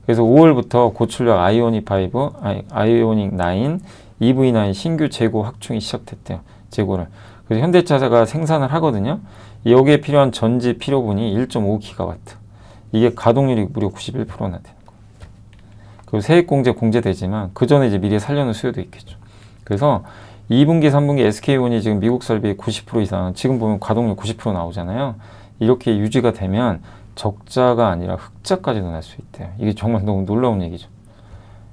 그래서 5월부터 고출력 아이오닉 9, 아이오닉 9, EV9 신규 재고 확충이 시작됐대요. 재고를. 그래서 현대차가 생산을 하거든요. 여기에 필요한 전지 필요분이 1.5GW. 이게 가동률이 무려 91%나 되는 거예요. 그리고 세액 공제되지만 그 전에 이제 미리 살려놓은 수요도 있겠죠. 그래서 2분기, 3분기 SK온이 지금 미국 설비 90% 이상, 지금 보면 가동률 90% 나오잖아요. 이렇게 유지가 되면 적자가 아니라 흑자까지도 날 수 있대요. 이게 정말 너무 놀라운 얘기죠.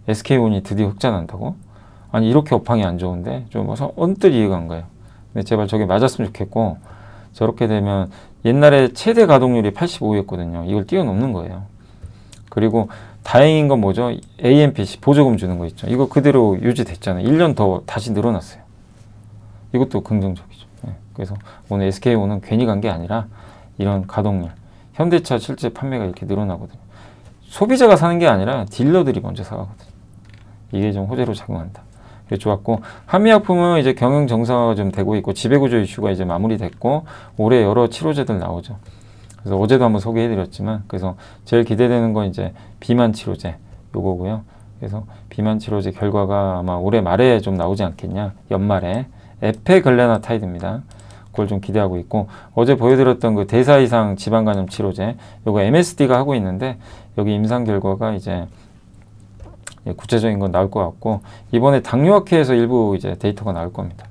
SK온이 드디어 흑자 난다고? 아니 이렇게 업황이 안 좋은데 좀 언뜻 이해가 안 가요. 근데 제발 저게 맞았으면 좋겠고 저렇게 되면 옛날에 최대 가동률이 85였거든요. 이걸 뛰어넘는 거예요. 그리고 다행인 건 뭐죠? AMPC 보조금 주는 거 있죠. 이거 그대로 유지됐잖아요. 1년 더 다시 늘어났어요. 이것도 긍정적이죠. 네. 그래서 오늘 SK온은 괜히 간 게 아니라 이런 가동률, 현대차 실제 판매가 이렇게 늘어나거든요. 소비자가 사는 게 아니라 딜러들이 먼저 사가거든요. 이게 좀 호재로 작용한다. 그래서 좋았고, 한미약품은 이제 경영 정상화가 좀 되고 있고, 지배구조 이슈가 이제 마무리됐고, 올해 여러 치료제들 나오죠. 그래서 어제도 한번 소개해드렸지만, 그래서 제일 기대되는 건 이제 비만 치료제 요거고요. 그래서 비만 치료제 결과가 아마 올해 말에 좀 나오지 않겠냐, 연말에. 에페글레나타이드입니다. 그걸 좀 기대하고 있고, 어제 보여드렸던 그 대사 이상 지방간염 치료제, 요거 MSD가 하고 있는데, 여기 임상 결과가 이제 구체적인 건 나올 것 같고, 이번에 당뇨학회에서 일부 이제 데이터가 나올 겁니다.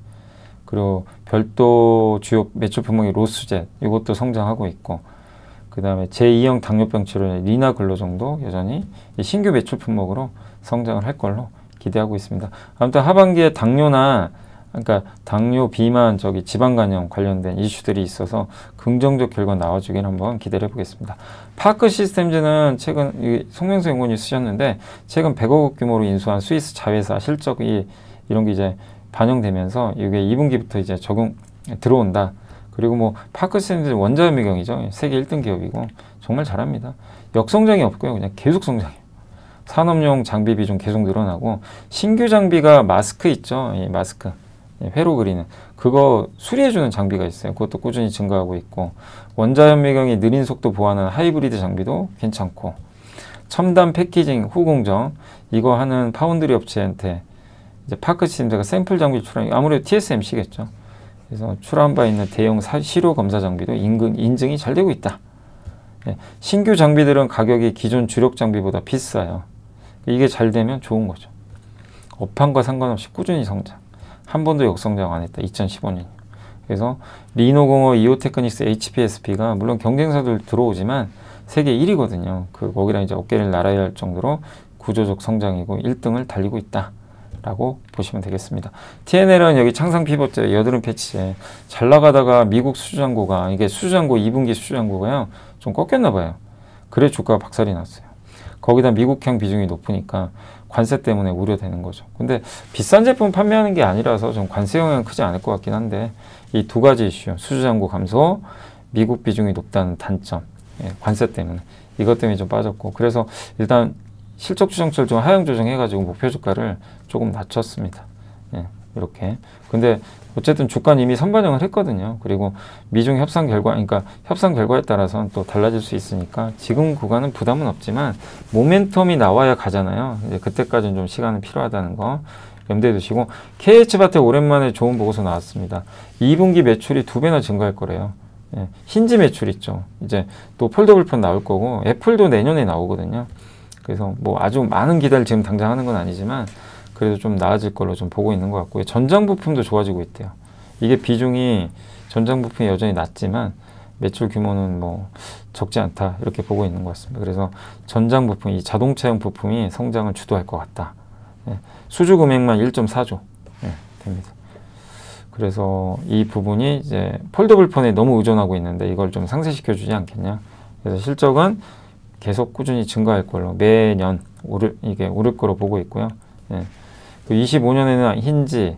그리고 별도 주요 매출 품목이 로스젯, 이것도 성장하고 있고, 그 다음에 제2형 당뇨병 치료제 리나글로정도 여전히 신규 매출 품목으로 성장을 할 걸로 기대하고 있습니다. 아무튼 하반기에 당뇨나 그러니까 당뇨, 비만, 지방간염 관련된 이슈들이 있어서 긍정적 결과 나와주길 한번 기대를 해보겠습니다. 파크 시스템즈는 최근 송명수 연구원이 쓰셨는데 최근 100억 규모로 인수한 스위스 자회사 실적이 이런 게 이제 반영되면서 이게 2분기부터 이제 적용 들어온다. 그리고 뭐 파크 시스템즈 원자협미경이죠. 세계 1등 기업이고 정말 잘합니다. 역성장이 없고요. 그냥 계속 성장해요. 산업용 장비 비중 계속 늘어나고 신규 장비가 마스크 있죠. 이 마스크. 회로 그리는 그거 수리해주는 장비가 있어요. 그것도 꾸준히 증가하고 있고 원자협미경이 느린 속도 보완하는 하이브리드 장비도 괜찮고 첨단 패키징 후공정 이거 하는 파운드리 업체한테 이제 파크 시스템즈가 샘플 장비 출하 아무래도 TSMC겠죠. 그래서 출하한 바 있는 대형 시료 검사 장비도 인증이 잘 되고 있다. 네, 신규 장비들은 가격이 기존 주력 장비보다 비싸요. 이게 잘 되면 좋은 거죠. 업황과 상관없이 꾸준히 성장. 한 번도 역성장 안 했다. 2015년. 그래서 리노공업, 이오테크닉스, HPSP가 물론 경쟁사들 들어오지만 세계 1위거든요. 거기랑 이제 어깨를 날아야 할 정도로 구조적 성장이고 1등을 달리고 있다. 라고 보시면 되겠습니다. TNL은 여기 창상 피벗제, 여드름 패치제 잘 나가다가 미국 수주잔고가 이게 수주잔고 2분기 수주잔고가요. 좀 꺾였나 봐요. 그래 주가가 박살이 났어요. 거기다 미국형 비중이 높으니까 관세 때문에 우려되는 거죠. 근데 비싼 제품 판매하는 게 아니라서 좀 관세 영향은 크지 않을 것 같긴 한데 이 두 가지 이슈, 수주잔고 감소, 미국 비중이 높다는 단점, 관세 때문에 이것 때문에 좀 빠졌고 그래서 일단 실적 추정치를 좀 하향 조정해가지고 목표 주가를 조금 낮췄습니다. 이렇게. 근데 어쨌든 주가는 이미 선반영을 했거든요. 그리고 미중 협상 결과, 그러니까 협상 결과에 따라서는 또 달라질 수 있으니까 지금 구간은 부담은 없지만 모멘텀이 나와야 가잖아요. 이제 그때까지는 좀 시간은 필요하다는 거 염두에 두시고 KH바텍 오랜만에 좋은 보고서 나왔습니다. 2분기 매출이 2배나 증가할 거래요. 힌지 매출 있죠. 이제 또 폴더블폰 나올 거고 애플도 내년에 나오거든요. 그래서 뭐 아주 많은 기대를 지금 당장 하는 건 아니지만 그래도 좀 나아질 걸로 좀 보고 있는 것 같고요. 전장 부품도 좋아지고 있대요. 이게 비중이 전장 부품이 여전히 낮지만 매출 규모는 뭐 적지 않다 이렇게 보고 있는 것 같습니다. 그래서 전장 부품, 이 자동차용 부품이 성장을 주도할 것 같다. 수주 금액만 1.4조 됩니다. 그래서 이 부분이 이제 폴더블폰에 너무 의존하고 있는데 이걸 좀 상쇄시켜 주지 않겠냐. 그래서 실적은 계속 꾸준히 증가할 걸로 매년 오를 거로 보고 있고요. 25년에는 힌지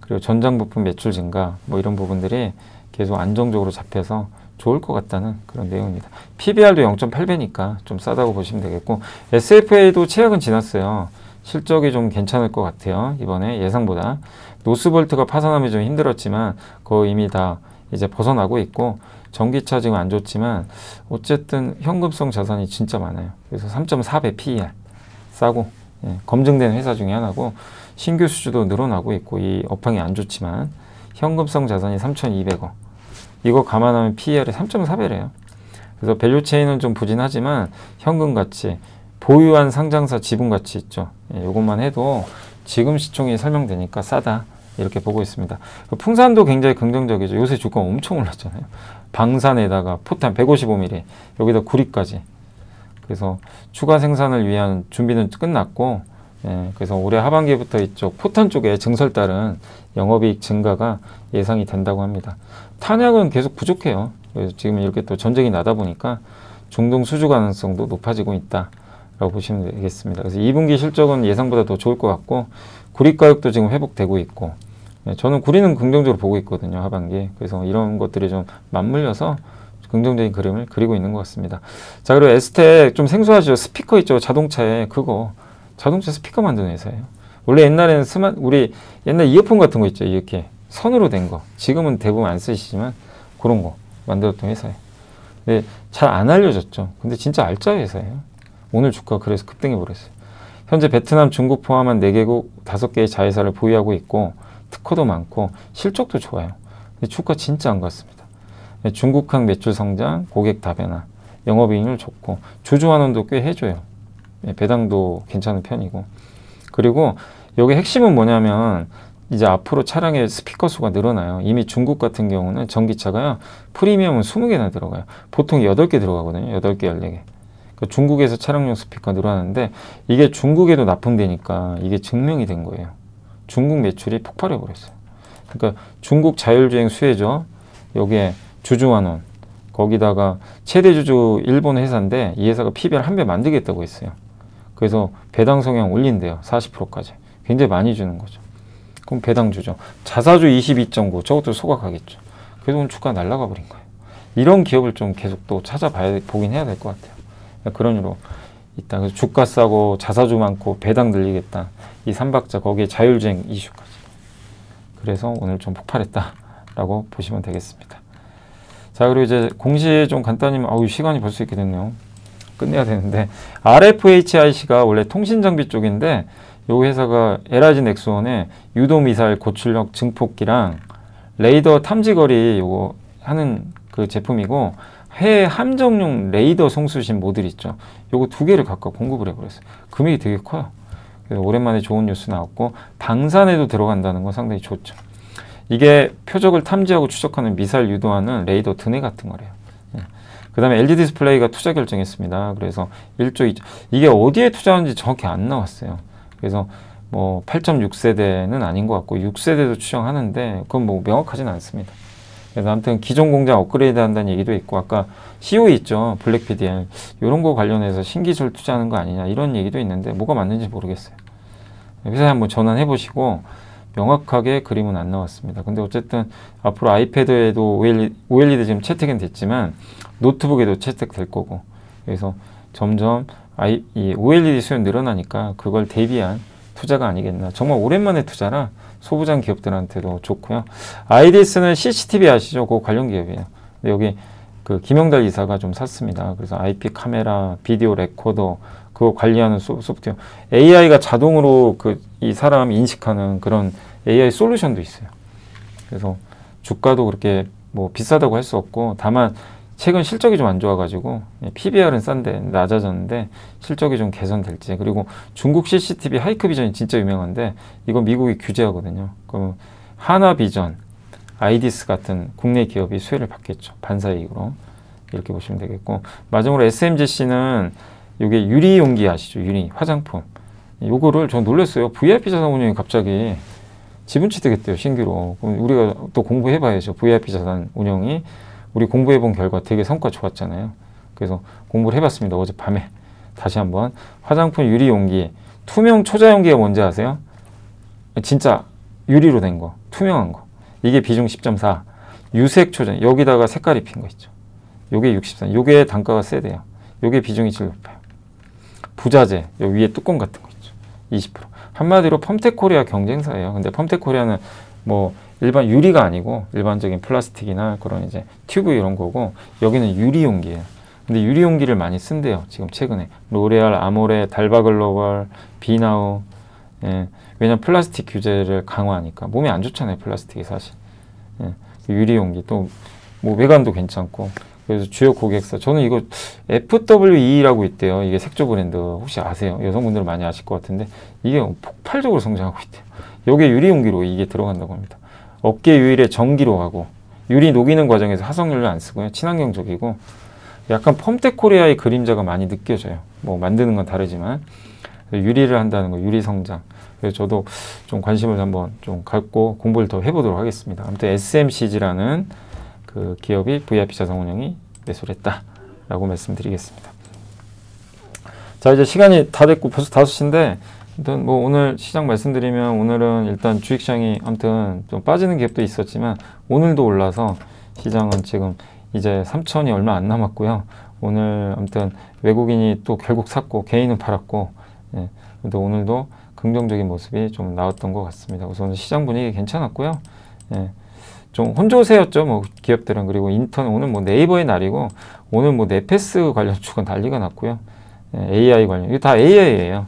그리고 전장 부품 매출 증가 뭐 이런 부분들이 계속 안정적으로 잡혀서 좋을 것 같다는 그런 내용입니다. PBR도 0.8배니까 좀 싸다고 보시면 되겠고 SFA도 최악은 지났어요. 실적이 좀 괜찮을 것 같아요. 이번에 예상보다. 노스볼트가 파산하면 좀 힘들었지만 그거 이미 다 이제 벗어나고 있고 전기차 지금 안 좋지만 어쨌든 현금성 자산이 진짜 많아요. 그래서 3.4배 PER 싸고 검증된 회사 중에 하나고 신규 수주도 늘어나고 있고 이 업황이 안 좋지만 현금성 자산이 3,200억 이거 감안하면 PER이 3.4배래요. 그래서 밸류 체인은 좀 부진하지만 현금 가치 보유한 상장사 지분 가치 있죠. 이것만 해도 지금 시총이 설명되니까 싸다 이렇게 보고 있습니다. 풍산도 굉장히 긍정적이죠. 요새 주가 엄청 올랐잖아요. 방산에다가 포탄 155mm 여기다 구리까지. 그래서 추가 생산을 위한 준비는 끝났고 그래서 올해 하반기부터 이쪽 포탄 쪽에 증설 따른 영업이익 증가가 예상이 된다고 합니다. 탄약은 계속 부족해요. 그래서 지금 이렇게 또 전쟁이 나다 보니까 중동 수주 가능성도 높아지고 있다라고 라고 보시면 되겠습니다. 그래서 2분기 실적은 예상보다 더 좋을 것 같고 구리 가격도 지금 회복되고 있고 저는 구리는 긍정적으로 보고 있거든요. 하반기. 그래서 이런 것들이 좀 맞물려서 긍정적인 그림을 그리고 있는 것 같습니다. 자, 그리고 에스텍 좀 생소하죠. 스피커 있죠. 자동차에 그거 자동차 스피커 만드는 회사예요. 원래 옛날에는 우리 옛날 이어폰 같은 거 있죠. 이렇게 선으로 된 거. 지금은 대부분 안 쓰시지만 그런 거 만들었던 회사예요. 근데 잘 안 알려졌죠. 근데 진짜 알짜 회사예요. 오늘 주가 그래서 급등해 버렸어요. 현재 베트남, 중국 포함한 4개국 5개의 자회사를 보유하고 있고 특허도 많고 실적도 좋아요. 근데 주가 진짜 안 갔습니다. 중국항 매출 성장, 고객 다변화, 영업이익률 좋고 주주환원도 꽤 해줘요. 배당도 괜찮은 편이고 그리고 여기 핵심은 뭐냐면 이제 앞으로 차량의 스피커 수가 늘어나요. 이미 중국 같은 경우는 전기차가요. 프리미엄은 20개나 들어가요. 보통 8개 들어가거든요. 8개, 14개. 그러니까 중국에서 차량용 스피커 늘어나는데 이게 중국에도 납품되니까 이게 증명이 된 거예요. 중국 매출이 폭발해 버렸어요. 그러니까 중국 자율주행 수혜죠. 여기에 주주환원. 거기다가 최대 주주 일본 회사인데 이 회사가 PBR 1배 만들겠다고 했어요. 그래서 배당 성향 올린대요. 40%까지. 굉장히 많이 주는 거죠. 그럼 배당 주죠. 자사주 22.9 저것도 소각하겠죠. 그래서 오늘 주가 날아가 버린 거예요. 이런 기업을 좀 계속 또 보긴 해야 될 것 같아요. 그런 이유로 있다. 그래서 주가 싸고 자사주 많고 배당 늘리겠다. 이 3박자 거기에 자율주행 이슈까지. 그래서 오늘 좀 폭발했다라고 보시면 되겠습니다. 자, 그리고 이제 공시 좀 간단히 시간이 벌써 이렇게 됐네요. 끝내야 되는데 RFHIC가 원래 통신장비 쪽인데 이 회사가 LIG 넥스원에 유도 미사일 고출력 증폭기랑 레이더 탐지거리 요거 하는 그 제품이고 해외 함정용 레이더 송수신 모듈 있죠. 요거 2개를 각각 공급을 해버렸어요. 금액이 되게 커요. 그래서 오랜만에 좋은 뉴스 나왔고 방산에도 들어간다는 건 상당히 좋죠. 이게 표적을 탐지하고 추적하는 미사일 유도하는 레이더 드네 같은 거래요. 그 다음에 LG 디스플레이가 투자 결정했습니다. 그래서 1조 2조 이게 어디에 투자하는지 정확히 안 나왔어요. 그래서 뭐 8.6세대는 아닌 것 같고 6세대도 추정하는데 그건 뭐 명확하진 않습니다. 그래서 아무튼 기존 공장 업그레이드 한다는 얘기도 있고 아까 COE 있죠. 블랙 PDL 이런 거 관련해서 신기술 투자하는 거 아니냐 이런 얘기도 있는데 뭐가 맞는지 모르겠어요. 회사에 한번 전환해 보시고 명확하게 그림은 안 나왔습니다. 근데 어쨌든 앞으로 아이패드에도 OLED 지금 채택은 됐지만 노트북에도 채택될 거고 그래서 점점 이 OLED 수요 늘어나니까 그걸 대비한 투자가 아니겠나. 정말 오랜만에 투자라 소부장 기업들한테도 좋고요. IDS는 CCTV 아시죠? 그 관련 기업이에요. 여기 그 김영달 이사가 좀 샀습니다. 그래서 IP 카메라, 비디오 레코더 그거 관리하는 소프트웨어. AI가 자동으로 이 사람 인식하는 그런 AI 솔루션도 있어요. 그래서 주가도 그렇게 뭐 비싸다고 할 수 없고 다만 최근 실적이 좀 안 좋아가지고 PBR은 싼데 낮아졌는데 실적이 좀 개선될지 그리고 중국 CCTV 하이크비전이 진짜 유명한데 이건 미국이 규제하거든요. 그럼 하나비전, 아이디스 같은 국내 기업이 수혜를 받겠죠. 반사이익으로 이렇게 보시면 되겠고 마지막으로 SMGC는 이게 유리 용기 아시죠? 유리 화장품 요거를 저 놀랐어요. VIP 자산운용이 갑자기 지분 취득했대요. 신규로. 그럼 우리가 또 공부해봐야죠. VIP 자산운용이 우리 공부해본 결과 되게 성과 좋았잖아요. 그래서 공부를 해봤습니다. 어젯밤에 다시 한번 화장품 유리 용기 투명 초자 용기가 뭔지 아세요? 진짜 유리로 된 거 투명한 거 이게 비중 10.4 유색 초자 여기다가 색깔 입힌 거 있죠. 요게 64 요게 단가가 세대요. 요게 비중이 제일 높아요. 부자재 여기 위에 뚜껑 같은 거 있죠. 20% 한마디로 펌텍코리아 경쟁사예요. 근데 펌텍코리아는 뭐 일반 유리가 아니고 일반적인 플라스틱이나 그런 이제 튜브 이런 거고 여기는 유리 용기예요. 근데 유리 용기를 많이 쓴대요. 지금 최근에 로레알, 아모레, 달바글로벌, 비나우 왜냐면 플라스틱 규제를 강화하니까 몸에 안 좋잖아요. 플라스틱이 사실 유리 용기 또 뭐 외관도 괜찮고 그래서 주요 고객사 저는 이거 FWE라고 있대요. 이게 색조 브랜드 혹시 아세요? 여성분들은 많이 아실 것 같은데 이게 폭발적으로 성장하고 있대요. 여기에 유리 용기로 이게 들어간다고 합니다. 업계 유일의 전기로 하고 유리 녹이는 과정에서 화석연료 안 쓰고요. 친환경적이고 약간 펌텍코리아의 그림자가 많이 느껴져요. 뭐 만드는 건 다르지만 유리를 한다는 거 유리 성장. 그래서 저도 좀 관심을 한번 좀 갖고 공부를 더 해보도록 하겠습니다. 아무튼 SMCG라는 그 기업이 VIP 자산운용이 매수를 했다라고 말씀드리겠습니다. 자, 이제 시간이 다 됐고 벌써 5시인데 일단 뭐 오늘 시장 말씀드리면 오늘은 일단 주식시장이 아무튼 좀 빠지는 갭도 있었지만 오늘도 올라서 시장은 지금 이제 3천이 얼마 안 남았고요. 오늘 아무튼 외국인이 또 결국 샀고 개인은 팔았고, 예, 근데 오늘도 긍정적인 모습이 좀 나왔던 것 같습니다. 그래서 오늘 시장 분위기 괜찮았고요. 예, 좀 혼조세였죠. 뭐 기업들은. 그리고 인터넷 오늘 뭐 네이버의 날이고 오늘 뭐 네페스 관련 주가 난리가 났고요. 예, AI 관련 이거 다 AI예요.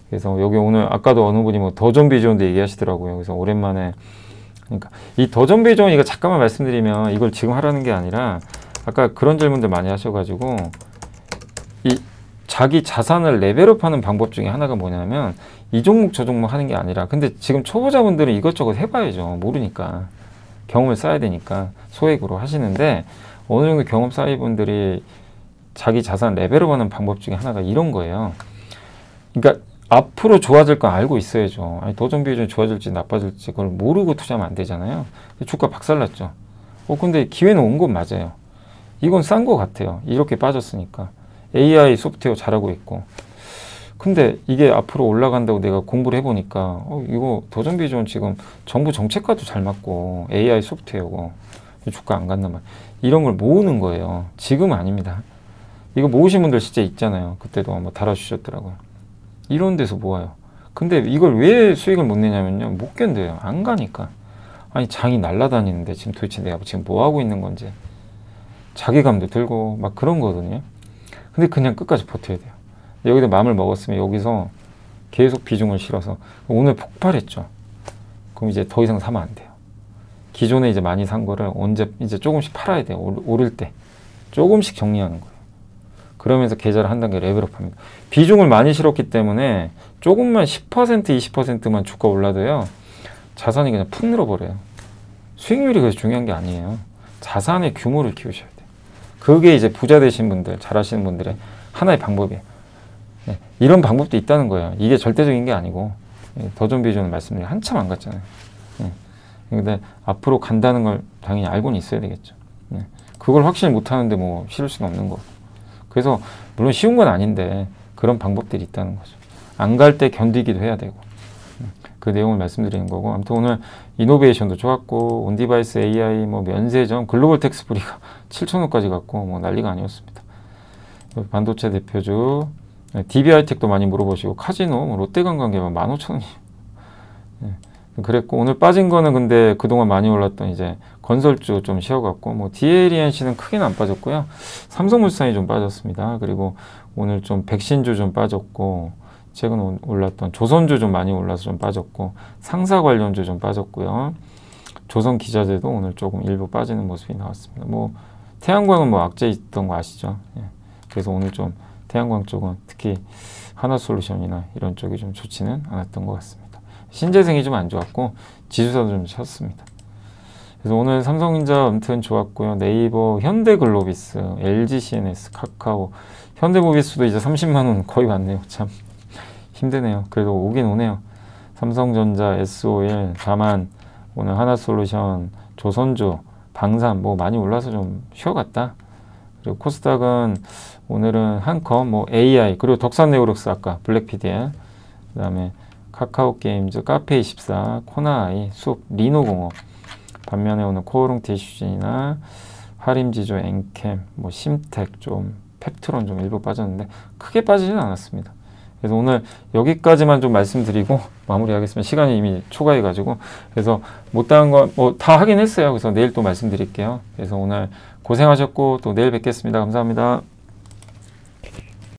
그래서 여기 오늘 아까도 어느 분이 뭐 더존비존도 얘기하시더라고요. 그래서 오랜만에 그러니까 이 더존비존 이거 잠깐만 말씀드리면 이걸 지금 하라는 게 아니라 아까 그런 질문들 많이 하셔가지고 이 자기 자산을 레벨업하는 방법 중에 하나가 뭐냐면 이 종목 저 종목 하는 게 아니라 근데 지금 초보자분들은 이것저것 해봐야죠. 모르니까 경험을 쌓아야 되니까 소액으로 하시는데 어느 정도 경험 쌓인 분들이 자기 자산 레벨업하는 방법 중에 하나가 이런 거예요. 그러니까 앞으로 좋아질 건 알고 있어야죠. 아니, 도전 비율이 좋아질지 나빠질지 그걸 모르고 투자하면 안 되잖아요. 주가 박살났죠. 근데 기회는 온 건 맞아요. 이건 싼 것 같아요. 이렇게 빠졌으니까. AI 소프트웨어 잘하고 있고. 근데 이게 앞으로 올라간다고 내가 공부를 해보니까 이거 도전 비율은 지금 정부 정책과도 잘 맞고 AI 소프트웨어고 주가 안 갔나 말 이런 걸 모으는 거예요. 지금 아닙니다. 이거 모으신 분들 진짜 있잖아요. 그때도 한번 달아주셨더라고요. 이런 데서 모아요. 근데 이걸 왜 수익을 못 내냐면요. 못 견뎌요. 안 가니까. 아니 장이 날아다니는데 지금 도대체 내가 지금 뭐 하고 있는 건지 자괴감도 들고 막 그런 거거든요. 근데 그냥 끝까지 버텨야 돼요. 여기다 마음을 먹었으면 여기서 계속 비중을 실어서 오늘 폭발했죠. 그럼 이제 더 이상 사면 안 돼요. 기존에 이제 많이 산 거를 언제 이제 조금씩 팔아야 돼요. 오를 때 조금씩 정리하는 거예요. 그러면서 계좌를 한 단계 레벨업합니다. 비중을 많이 실었기 때문에 조금만 10% 20%만 주가 올라도요. 자산이 그냥 푹 늘어버려요. 수익률이 그래서 중요한 게 아니에요. 자산의 규모를 키우셔야 돼요. 그게 이제 부자 되신 분들, 잘하시는 분들의 하나의 방법이에요. 네, 이런 방법도 있다는 거예요. 이게 절대적인 게 아니고 더존 비존을 말씀드리면 한참 안 갔잖아요. 네, 근데 앞으로 간다는 걸 당연히 알고는 있어야 되겠죠. 네, 그걸 확실히 못하는데 뭐 실을 수는 없는 거고. 그래서 물론 쉬운 건 아닌데 그런 방법들이 있다는 거죠. 안 갈 때 견디기도 해야 되고 그 내용을 말씀드리는 거고 아무튼 오늘 이노베이션도 좋았고 온디바이스 AI 뭐 면세점 글로벌 텍스프리가 7,000원까지 갔고 뭐 난리가 아니었습니다. 반도체 대표주 DB하이텍도 많이 물어보시고 카지노 뭐 롯데관광개발 15,000원이 그랬고 오늘 빠진 거는 근데 그동안 많이 올랐던 이제 건설주 좀 쉬어갔고 뭐 DLENC는 크게는 안 빠졌고요. 삼성물산이 좀 빠졌습니다. 그리고 오늘 좀 백신주 좀 빠졌고 최근 올랐던 조선주 좀 많이 올라서 좀 빠졌고 상사 관련주 좀 빠졌고요. 조선기자재도 오늘 조금 일부 빠지는 모습이 나왔습니다. 뭐 태양광은 뭐 악재 있던 거 아시죠? 예. 그래서 오늘 좀 태양광 쪽은 특히 하나솔루션이나 이런 쪽이 좀 좋지는 않았던 것 같습니다. 신재생이 좀 안 좋았고 지수사도 좀 쳤습니다. 그래서 오늘 삼성전자 아무튼 좋았고요. 네이버, 현대글로비스, LGCNS, 카카오, 현대모비스도 이제 30만 원 거의 왔네요. 참 힘드네요. 그래도 오긴 오네요. 삼성전자, SOL, 다만 오늘 하나솔루션, 조선주, 방산 뭐 많이 올라서 좀 쉬어갔다. 그리고 코스닥은 오늘은 한컴, 뭐 AI, 그리고 덕산네오록스 아까 블랙PDL, 그 다음에 카카오게임즈, 카페24, 코나아이, 숲, 리노공업. 반면에 오늘 코오롱테슈진이나 하림지조, 엔캠, 뭐 심텍 좀, 펩트론 좀 일부 빠졌는데 크게 빠지진 않았습니다. 그래서 오늘 여기까지만 좀 말씀드리고 마무리하겠습니다. 시간이 이미 초과해가지고 그래서 못다한 거 뭐 다 하긴 했어요. 그래서 내일 또 말씀드릴게요. 그래서 오늘 고생하셨고 또 내일 뵙겠습니다. 감사합니다.